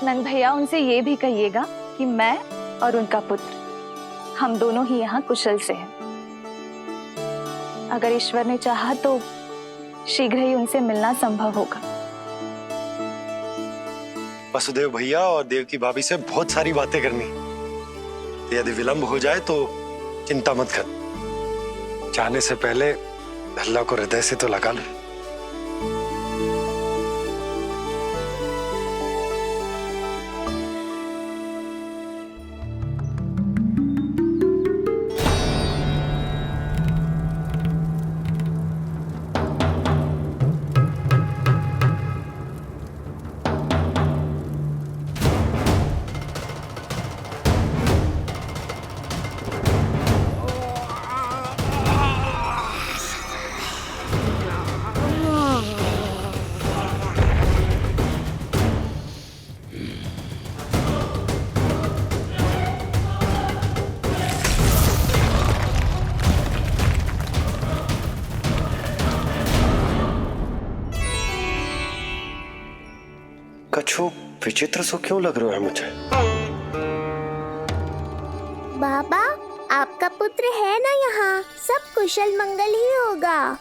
नंद भैया, उनसे ये भी कहिएगा कि मैं और उनका पुत्र, हम दोनों ही यहाँ कुशल से हैं। अगर ईश्वर ने चाहा तो शीघ्र ही उनसे मिलना संभव होगा। वसुदेव भैया और देवकी भाभी से बहुत सारी बातें करनी, यदि विलंब हो जाए तो चिंता मत कर। जाने से पहले अल्लाह को हृदय से तो लगा लो। कछु विचित्र सो क्यों लग रहा है मुझे? बाबा, आपका पुत्र है ना यहाँ, सब कुशल मंगल ही होगा।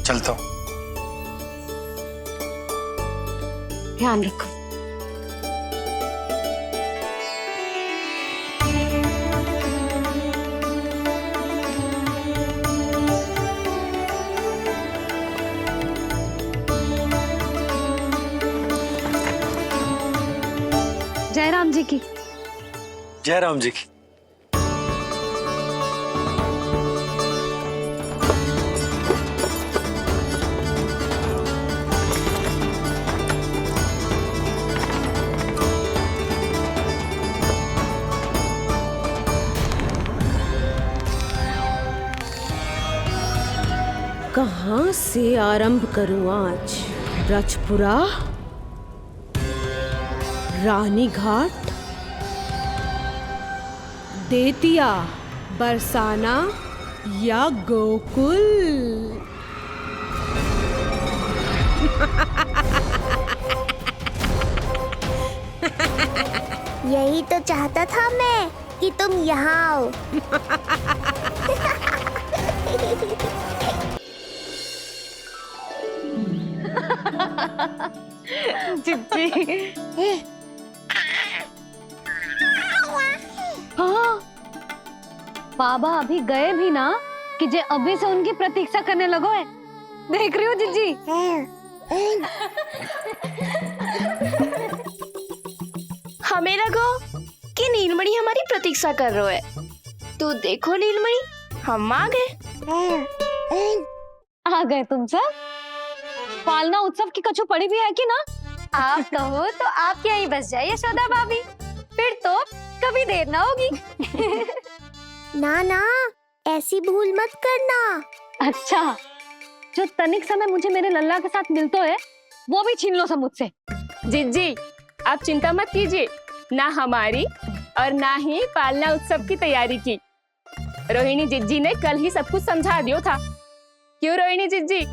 चलता हूँ। ध्यान रखो। जय राम जी की। जय राम जी की। कहाँ से आरंभ करूं आज? ब्रजपुरा, रानी घाट, देतिया, बरसाना या गोकुल? यही तो चाहता था मैं कि तुम यहाँ आओ। चिप्पी। हाँ, बाबा अभी गए भी ना कि जे अभी से उनकी प्रतीक्षा करने लगो है। देख रही हो जिज्जी? हमें लगो कि नीलमणि हमारी प्रतीक्षा कर रहे है। तो देखो नीलमणि, हम आ गए। आ गए तुम सब? पालना उत्सव की कछु पड़ी भी है कि ना? आप कहो तो आप यहीं बस जाइए यशोदा भाभी, फिर तो कभी देर ना होगी। ना ना, ऐसी भूल मत करना। अच्छा, जो तनिक समय मुझे मेरे लल्ला के साथ मिलते है वो भी छीन लो सब मुझसे। जिज्जी, आप चिंता मत कीजिए, ना हमारी और ना ही पालना उत्सव की तैयारी की। रोहिणी जिज्जी ने कल ही सब कुछ समझा दियो था। क्यों रोहिणी जिज्जी?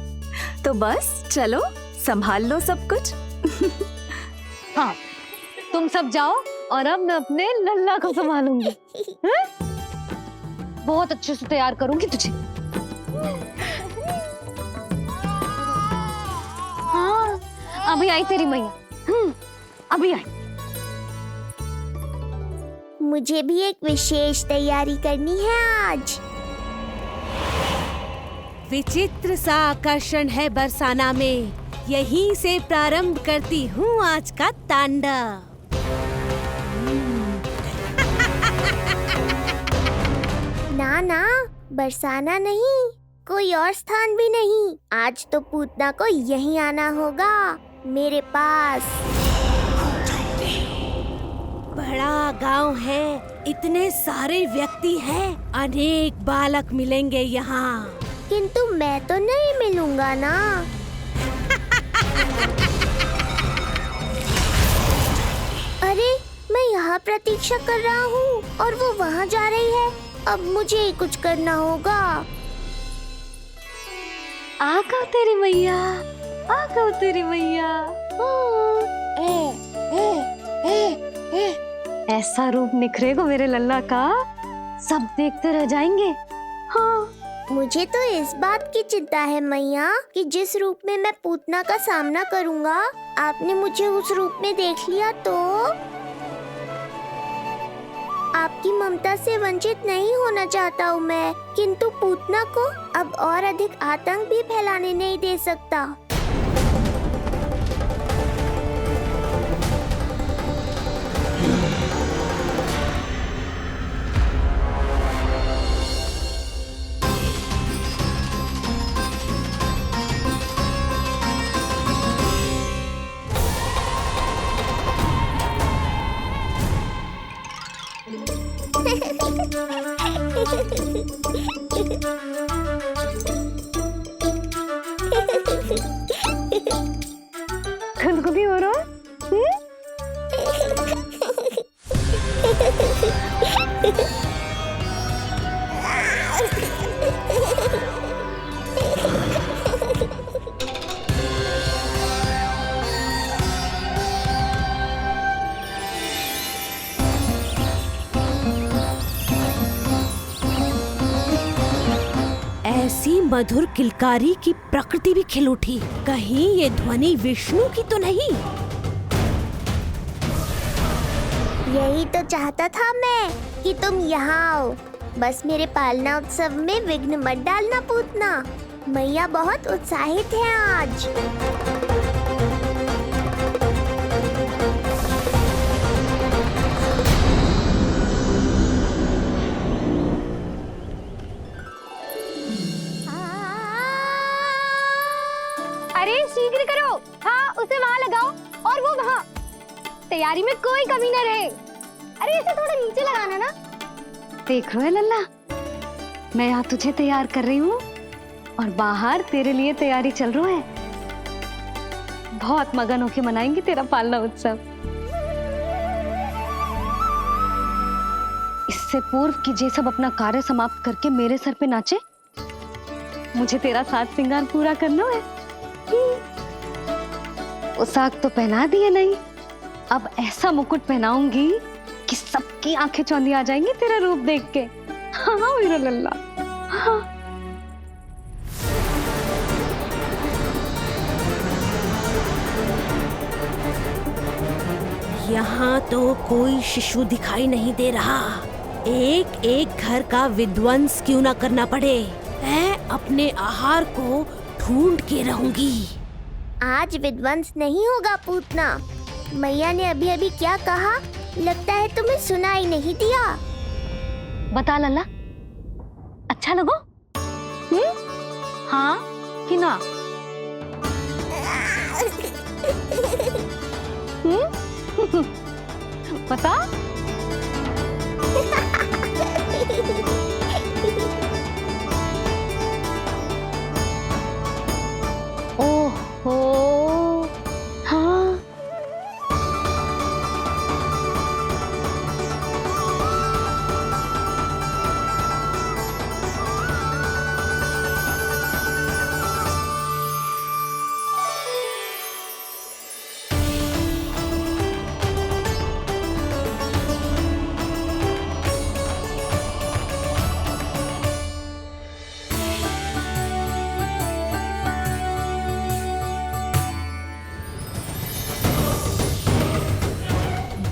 तो बस चलो संभाल लो सब कुछ। हाँ, तुम सब जाओ और अब मैं अपने लल्ला को संभालूंगी। बहुत अच्छे से तैयार करूंगी तुझे। हाँ, अभी आई तेरी मैया। अभी आई। मुझे भी एक विशेष तैयारी करनी है आज। विचित्र सा आकर्षण है बरसाना में, यहीं से प्रारंभ करती हूँ आज का तांडव। ना ना, बरसाना नहीं, कोई और स्थान भी नहीं। आज तो पूतना को यहीं आना होगा, मेरे पास। बड़ा गांव है, इतने सारे व्यक्ति हैं, अनेक बालक मिलेंगे यहाँ। किंतु मैं तो नहीं मिलूंगा ना। अरे, मैं यहाँ प्रतीक्षा कर रहा हूँ और वो वहाँ जा रही है। अब मुझे ही कुछ करना होगा। आ कहो तेरी मैया, आ कहो तेरी मैया। ऐसा रूप निखरेगा मेरे लल्ला का, सब देखते रह जाएंगे। हाँ, मुझे तो इस बात की चिंता है मैया कि जिस रूप में मैं पूतना का सामना करूँगा, आपने मुझे उस रूप में देख लिया तो आपकी ममता से वंचित नहीं होना चाहता हूँ मैं, किंतु पूतना को अब और अधिक आतंक भी फैलाने नहीं दे सकता। गुदगुदी हो रहा है? मधुर किलकारी की प्रकृति भी खिल उठी। कहीं ये ध्वनि विष्णु की तो नहीं? यही तो चाहता था मैं कि तुम यहाँ आओ। बस मेरे पालना उत्सव में विघ्न मत डालना पूतना। मैया बहुत उत्साहित है आज। अरे शीघ्र करो, हाँ उसे वहाँ लगाओ और वो वहाँ। तैयारी में कोई कमी न रहे। अरे इसे थोड़ा नीचे लगाना ना। देख रहे हो लल्ला, मैं यहाँ तुझे तैयार कर रही हूँ और बाहर तेरे लिए तैयारी चल रही है। बहुत मगन होके मनाएंगे तेरा पालना उत्सव। इससे पूर्व कि जे सब अपना कार्य समाप्त करके मेरे सर पे नाचे, मुझे तेरा साज श्रृंगार पूरा करना है। पोशाक तो पहना दिए नहीं, अब ऐसा मुकुट पहनाऊंगी कि सबकी आंखें चौंधी आ जाएंगी तेरा रूप देख के। हाँ मेरा लल्ला, हाँ। यहाँ तो कोई शिशु दिखाई नहीं दे रहा। एक एक घर का विध्वंस क्यों ना करना पड़े, मैं अपने आहार को ढूंढ के रहूंगी। आज विध्वंस नहीं होगा पूतना। मैया ने अभी अभी क्या कहा, लगता है तुम्हें सुनाई नहीं दिया। बता लल्ला, अच्छा लगो? हाँ कि ना? बता। ओहो, हाँ।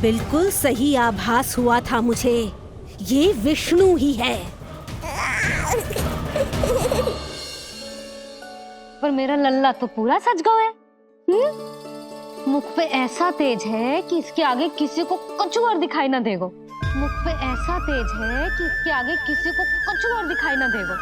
बिल्कुल सही आभास हुआ था मुझे, ये विष्णु ही है। पर मेरा लल्ला तो पूरा सज गया है। मुख पे ऐसा तेज है कि इसके आगे किसी को कछु और दिखाई ना देगो। मुख पे ऐसा तेज है कि इसके आगे किसी को कछु और दिखाई ना देगो।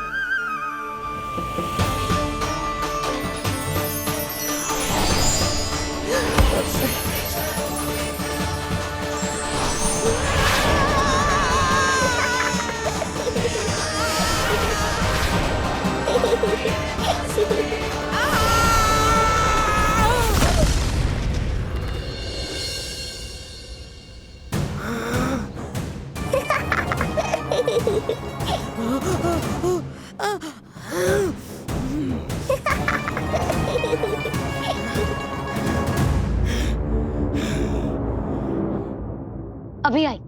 अभी आई।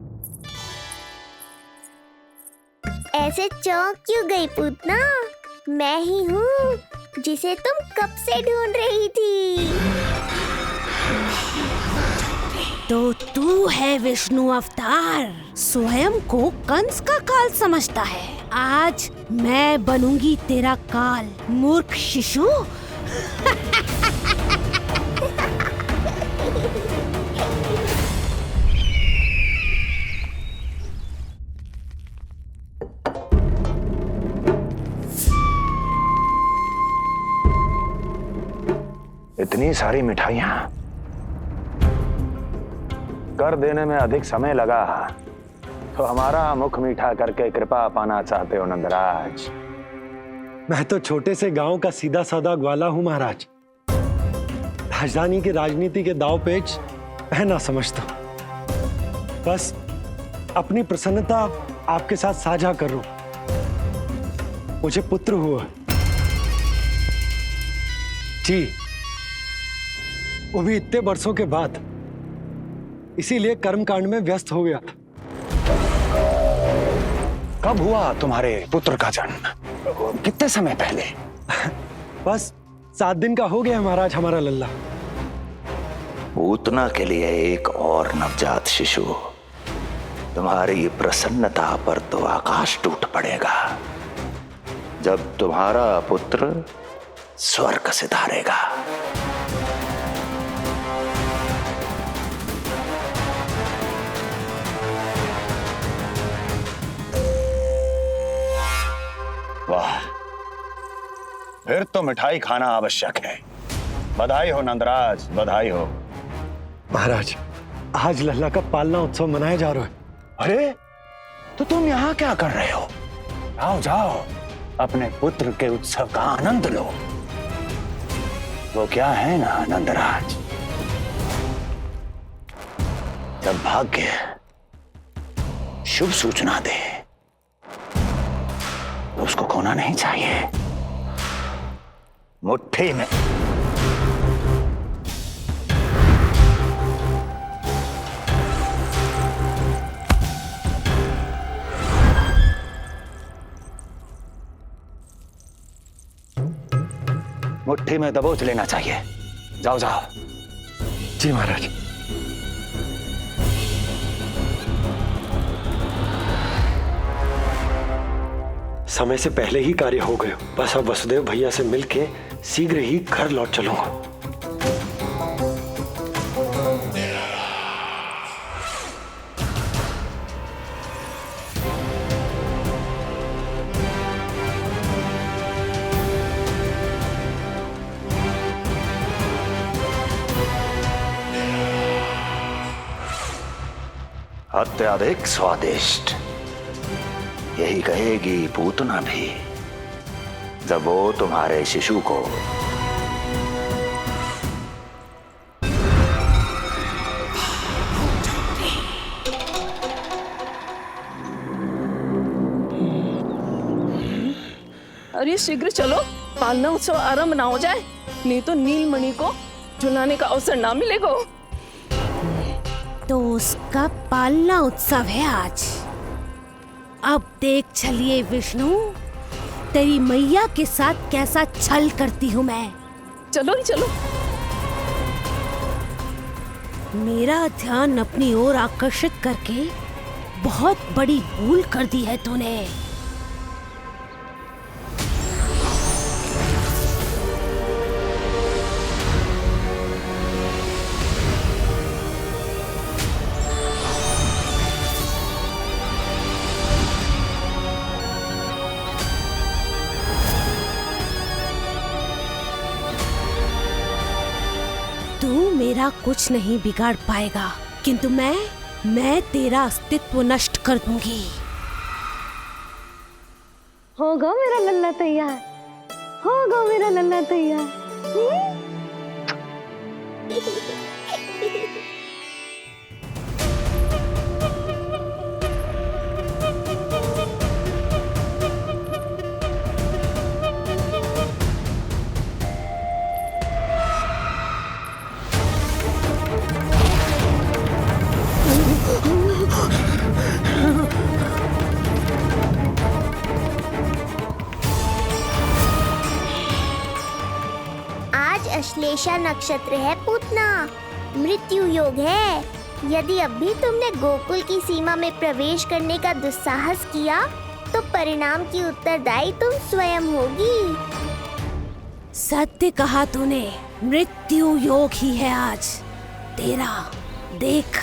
ऐसे चौंक क्यों गई पूतना? मैं ही हूँ जिसे तुम कब से ढूंढ रही थी। तो तू है विष्णु अवतार, स्वयं को कंस का काल समझता है। आज मैं बनूंगी तेरा काल, मूर्ख शिशु। इतनी सारी मिठाइयां कर देने में अधिक समय लगा तो हमारा मुख मीठा करके कृपा पाना चाहते हो नंदराज? मैं तो छोटे से गांव का सीधा साधा ग्वाला हूं महाराज। राजधानी की राजनीति के दाव पेच मैं ना समझता। बस अपनी प्रसन्नता आपके साथ साझा कर रहा हूं। मुझे पुत्र हुआ जी, वो भी इतने वर्षों के बाद, इसीलिए कर्मकांड में व्यस्त हो गया था। कब हुआ तुम्हारे पुत्र का जन्म? कितने समय पहले? बस 7 दिन का हो गया महाराज हमारा लल्ला। पूतना के लिए एक और नवजात शिशु, तुम्हारी प्रसन्नता पर तो आकाश टूट पड़ेगा जब तुम्हारा पुत्र स्वर्ग सिधारेगा। वाह, फिर तो मिठाई खाना आवश्यक है। बधाई हो नंदराज, बधाई हो। महाराज, आज लल्ला का पालना उत्सव मनाया जा रहा है। अरे, तो तुम यहाँ क्या कर रहे हो? जाओ जाओ, अपने पुत्र के उत्सव का आनंद लो। वो क्या है ना नंदराज, जब भाग्य शुभ सूचना दे तो उसको खोना नहीं चाहिए। मुट्ठी में मुट्ठी में दबोच लेना चाहिए। जाओ जाओ। जी महाराज। समय से पहले ही कार्य हो गए। बस अब वसुदेव भैया से मिलके शीघ्र ही घर लौट चलूंगा। अत्यधिक स्वादिष्ट, यही कहेगी पूतना भी जब वो तुम्हारे शिशु को अरे शीघ्र चलो, पालना उत्सव आरंभ ना हो जाए, नहीं तो नीलमणि को झुलाने का अवसर ना मिलेगा। तो उसका पालना उत्सव है आज। अब देख चलिए विष्णु, तेरी मैया के साथ कैसा छल करती हूँ मैं। चलो नहीं चलो। मेरा ध्यान अपनी ओर आकर्षित करके बहुत बड़ी भूल कर दी है तूने। तू मेरा कुछ नहीं बिगाड़ पाएगा, किंतु मैं तेरा अस्तित्व नष्ट कर दूंगी। होगा मेरा लल्ला तैयार, होगा मेरा लल्ला तैयार। अश्लेषा नक्षत्र है पूतना, मृत्यु योग है। यदि अब भी तुमने गोकुल की सीमा में प्रवेश करने का दुस्साहस किया तो परिणाम की उत्तरदायी तुम स्वयं होगी। सत्य कहा तूने, मृत्यु योग ही है आज तेरा। देख,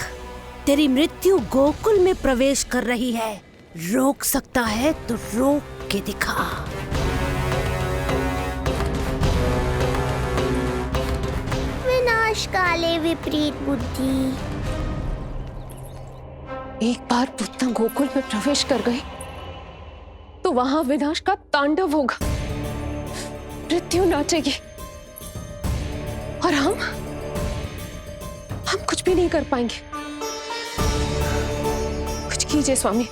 तेरी मृत्यु गोकुल में प्रवेश कर रही है। रोक सकता है तो रोक के दिखा। काले विपरीत बुद्धि। एक बार पूतना गोकुल में प्रवेश कर गए तो वहां विनाश का तांडव होगा, मृत्यु नाचेगी और हम कुछ भी नहीं कर पाएंगे। कुछ कीजिए स्वामी,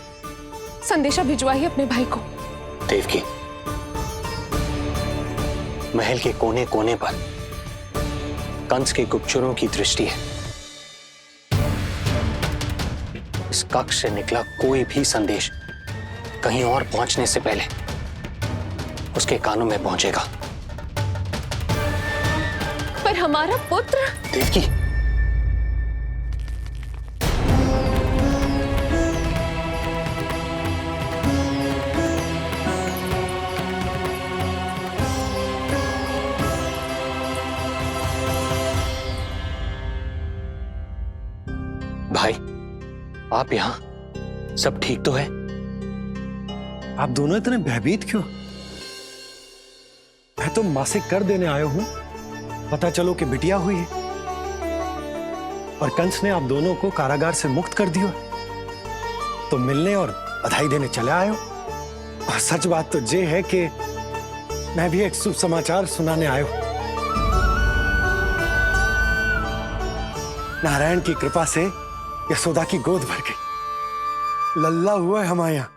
संदेशा भिजवाइए अपने भाई को। देवकी, महल के कोने कोने पर कंस के गुप्तचरों की दृष्टि है। इस कक्ष से निकला कोई भी संदेश कहीं और पहुंचने से पहले उसके कानों में पहुंचेगा। पर हमारा पुत्र देवकी, भाई आप यहाँ सब ठीक तो है? आप दोनों इतने भयभीत क्यों? मैं तो मासिक कर देने आया हूं, पता चलो कि बिटिया हुई है और कंस ने आप दोनों को कारागार से मुक्त कर दिया, तो मिलने और बधाई देने चले आए हो। और सच बात तो ये है कि मैं भी एक शुभ समाचार सुनाने आया हूं। नारायण की कृपा से यशोदा की गोद भर गई, लल्ला हुआ है हमारे यहां।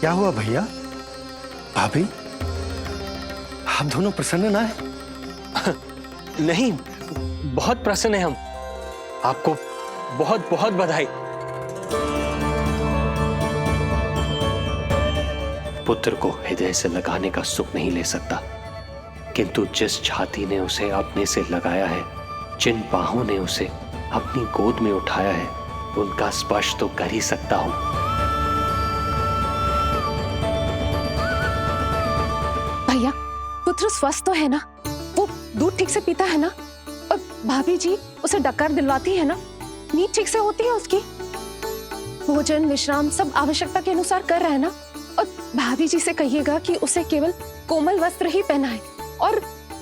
क्या हुआ भैया, भाभी, आप दोनों प्रसन्न ना है? नहीं, बहुत प्रसन्न है हम। आपको बहुत बहुत बधाई। पुत्र को हृदय से लगाने का सुख नहीं ले सकता, किंतु जिस छाती ने उसे अपने से लगाया है, जिन बाहों ने उसे अपनी गोद में उठाया है, उनका स्पर्श तो कर ही सकता हूं। भैया, पुत्र स्वस्थ तो है ना? वो दूध ठीक से पीता है ना? और भाभी जी उसे डकार दिलवाती है ना? नींद ठीक से होती है उसकी? भोजन विश्राम सब आवश्यकता के अनुसार कर रहा है ना? और भाभी जी से कहिएगा कि उसे केवल कोमल वस्त्र ही पहनाए और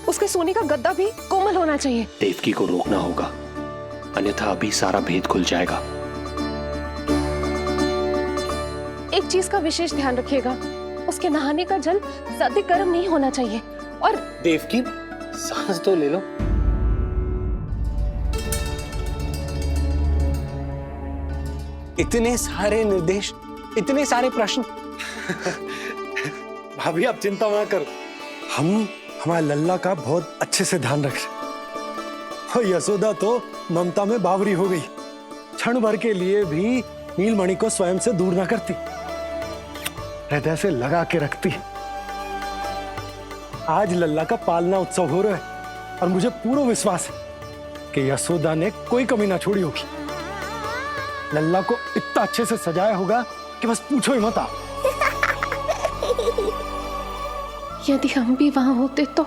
उसके सोने का गद्दा भी कोमल होना चाहिए। देवकी को रोकना होगा, अन्यथा अभी सारा भेद खुल जाएगा। एक चीज का विशेष ध्यान रखिएगा, उसके नहाने का जल ज्यादा गर्म नहीं होना चाहिए। और देवकी, सांस तो ले लो। इतने सारे निर्देश, इतने सारे प्रश्न। भाभी आप चिंता ना करो, हम हमारे लल्ला का बहुत अच्छे से ध्यान रख रहे। और यशोदा तो ममता में बावरी हो गई, क्षण भर के लिए भी नीलमणि को स्वयं से दूर ना करती, हृदय से लगा के रखती। आज लल्ला का पालना उत्सव हो रहा है और मुझे पूरा विश्वास है कि यशोदा ने कोई कमी ना छोड़ी होगी। लल्ला को इतना अच्छे से सजाया होगा कि बस पूछो ही मत आप। यदि हम भी वहां होते तो?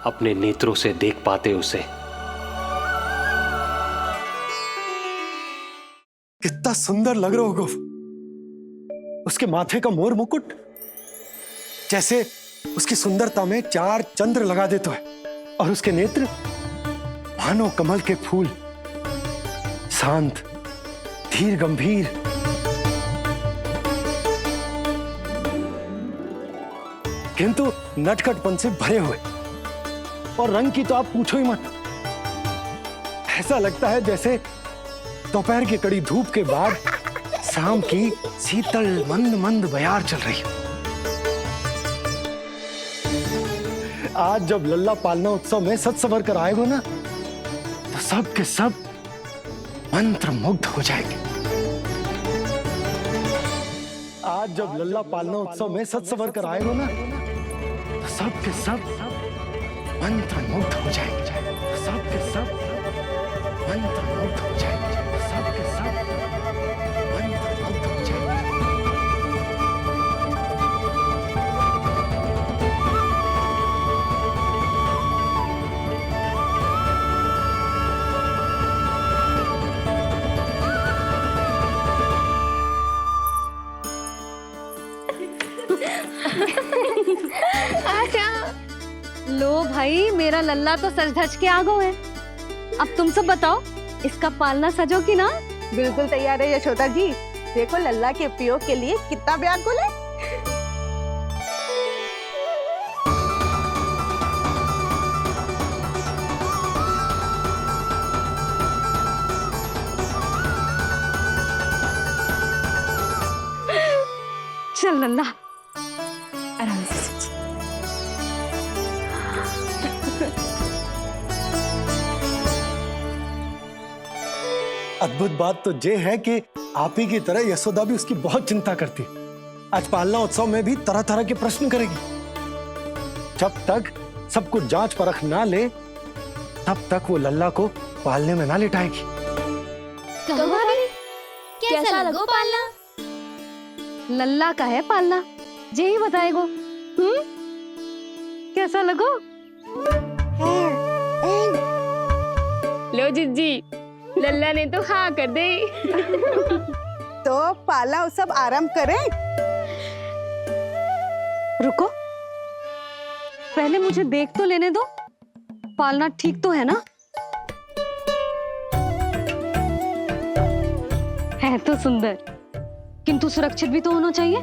अपने नेत्रों से देख पाते उसे। कितना सुंदर लग रहा होगा उसके माथे का मोर मुकुट, जैसे उसकी सुंदरता में 4 चंद्र लगा देता है, और उसके नेत्र मानो कमल के फूल, शांत धीर गंभीर। किंतु नटखटपन से भरे हुए, और रंग की तो आप पूछो ही मत। ऐसा लगता है जैसे दोपहर की कड़ी धूप के बाद शाम की शीतल मंद मंद बयार चल रही है। आज जब लल्ला पालना उत्सव में सज संवर कर आएगा ना, तो सब के सब मंत्र मुग्ध हो जाएंगे। आज जब लल्ला पालना उत्सव में सज संवर कर आएगा ना, तो सब के सब मंत्र मुग्ध हो जाएंगे। सब के सब मंत्र मुग्ध हो जाएंगे। सब के सब मंत्र मुग्ध हो जाएंगे। लो भाई, मेरा लल्ला तो सज धज के आ गए है। अब तुम सब बताओ, इसका पालना सजो कि ना? बिल्कुल तैयार है यशोदा जी। देखो लल्ला के उपयोग के लिए कितना व्याकुल है। चल लल्ला, आराम से। अद्भुत बात तो ये है कि आप ही की तरह यशोदा भी उसकी बहुत चिंता करती है। आज पालना उत्सव में भी तरह तरह के प्रश्न करेगी। जब तक सब कुछ जांच परख ना ले तब तक वो लल्ला को पालने में ना लिटाएगी। कैसा लगो पालना? लल्ला का है पालना, जे ही बताएगो। कैसा लगो? लो जिज्जी, लल्ला ने तो हाँ कर दे। तो पालना उत्सव आरंभ करें? रुको, पहले मुझे देख तो लेने दो। पालना ठीक तो है ना? है तो सुंदर, किंतु सुरक्षित भी तो होना चाहिए।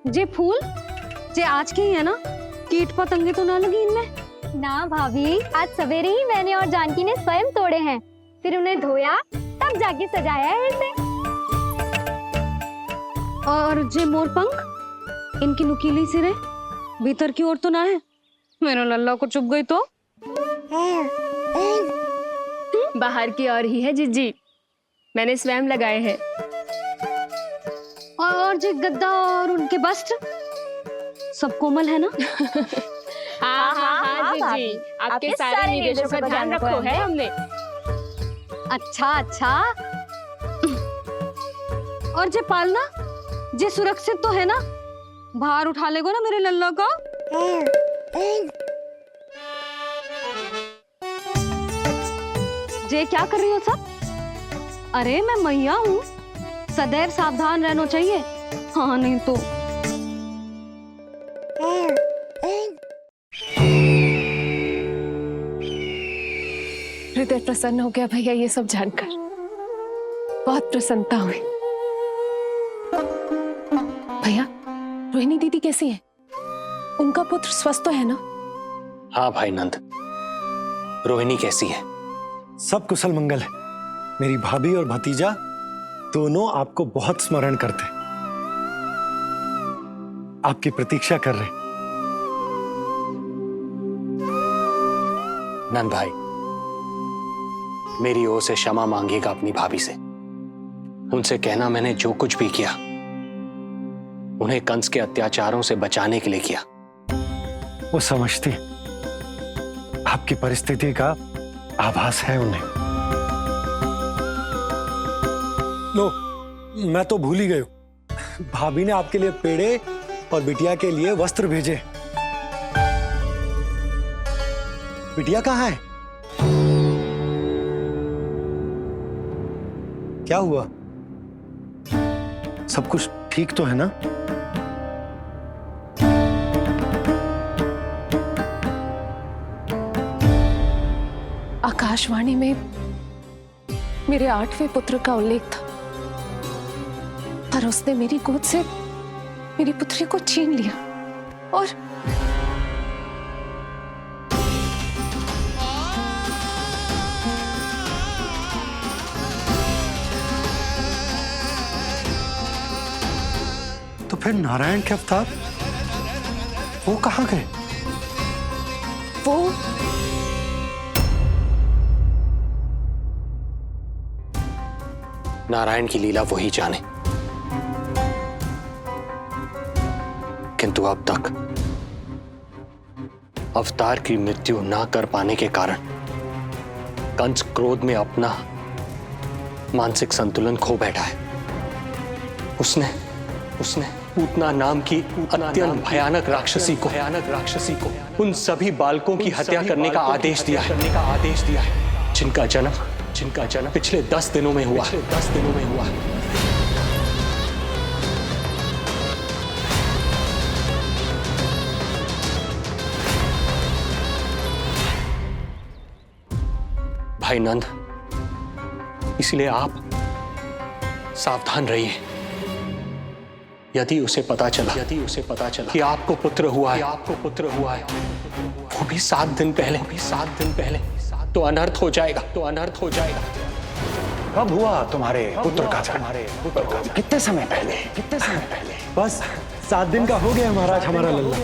जे फूल जे आज के ही है ना, कीट पतंगे तो ना लगी इनमें? ना भाभी, आज सवेरे ही मैंने और जानकी ने स्वयं तोड़े हैं, फिर उन्हें धोया तब जाके सजाया है इसे। और जे मोर पंख, इनकी नुकीली सिरे भीतर की ओर तो ना है? मेरा लल्ला को चुभ गई तो? बाहर की ओर ही है जिज्जी, मैंने स्वयं लगाए हैं। और जे गद्दा और उनके वस्त्र सब कोमल है ना? हाँ हाँ हाँ जिज्जी, आपके सारे निर्देशों का ध्यान रखो है हमने। अच्छा अच्छा। और जे पालना, जे सुरक्षित तो है ना? बाहर उठा लेगो ना मेरे लल्ला को? जे क्या कर रही हो सब? अरे मैं मैया हूँ, सदैव सावधान रहना चाहिए। हाँ नहीं तो। हृदय प्रसन्न हो गया भैया ये सब जानकर, बहुत प्रसन्नता हुई। भैया, रोहिणी दीदी कैसी है? उनका पुत्र स्वस्थ तो है ना? हाँ भाई नंद, रोहिणी कैसी है? सब कुशल मंगल है। मेरी भाभी और भतीजा दोनों आपको बहुत स्मरण करते, आपकी प्रतीक्षा कर रहे। नंद भाई, मेरी ओर से क्षमा मांगिएगा अपनी भाभी से। उनसे कहना मैंने जो कुछ भी किया उन्हें कंस के अत्याचारों से बचाने के लिए किया। वो समझती, आपकी परिस्थिति का आभास है उन्हें। लो, मैं तो भूल ही गई हूं। भाभी ने आपके लिए पेड़े और बिटिया के लिए वस्त्र भेजे। बिटिया कहाँ है? क्या हुआ? सब कुछ ठीक तो है ना? आकाशवाणी में मेरे 8वें पुत्र का उल्लेख था, पर उसने मेरी गोद से मेरी पुत्री को छीन लिया और तो फिर नारायण के अवतार वो कहाँ गए? वो नारायण की लीला वही जाने, किंतु अब तक अवतार की मृत्यु ना कर पाने के कारण कंस क्रोध में अपना मानसिक संतुलन खो बैठा है। उसने पूतना नाम की अत्यंत भयानक राक्षसी को उन सभी बालकों की हत्या करने का आदेश दिया है, जिनका जन्म पिछले 10 दिनों में हुआ। भाई नंद, इसलिए आप सावधान रहिए। यदि उसे पता चला कि आपको पुत्र हुआ है, वो भी 7 दिन पहले, तो अनर्थ हो जाएगा। कब हुआ तुम्हारे पुत्र का जन्म? कितने समय पहले? बस 7 दिन का हो गया महाराज हमारा लल्ला।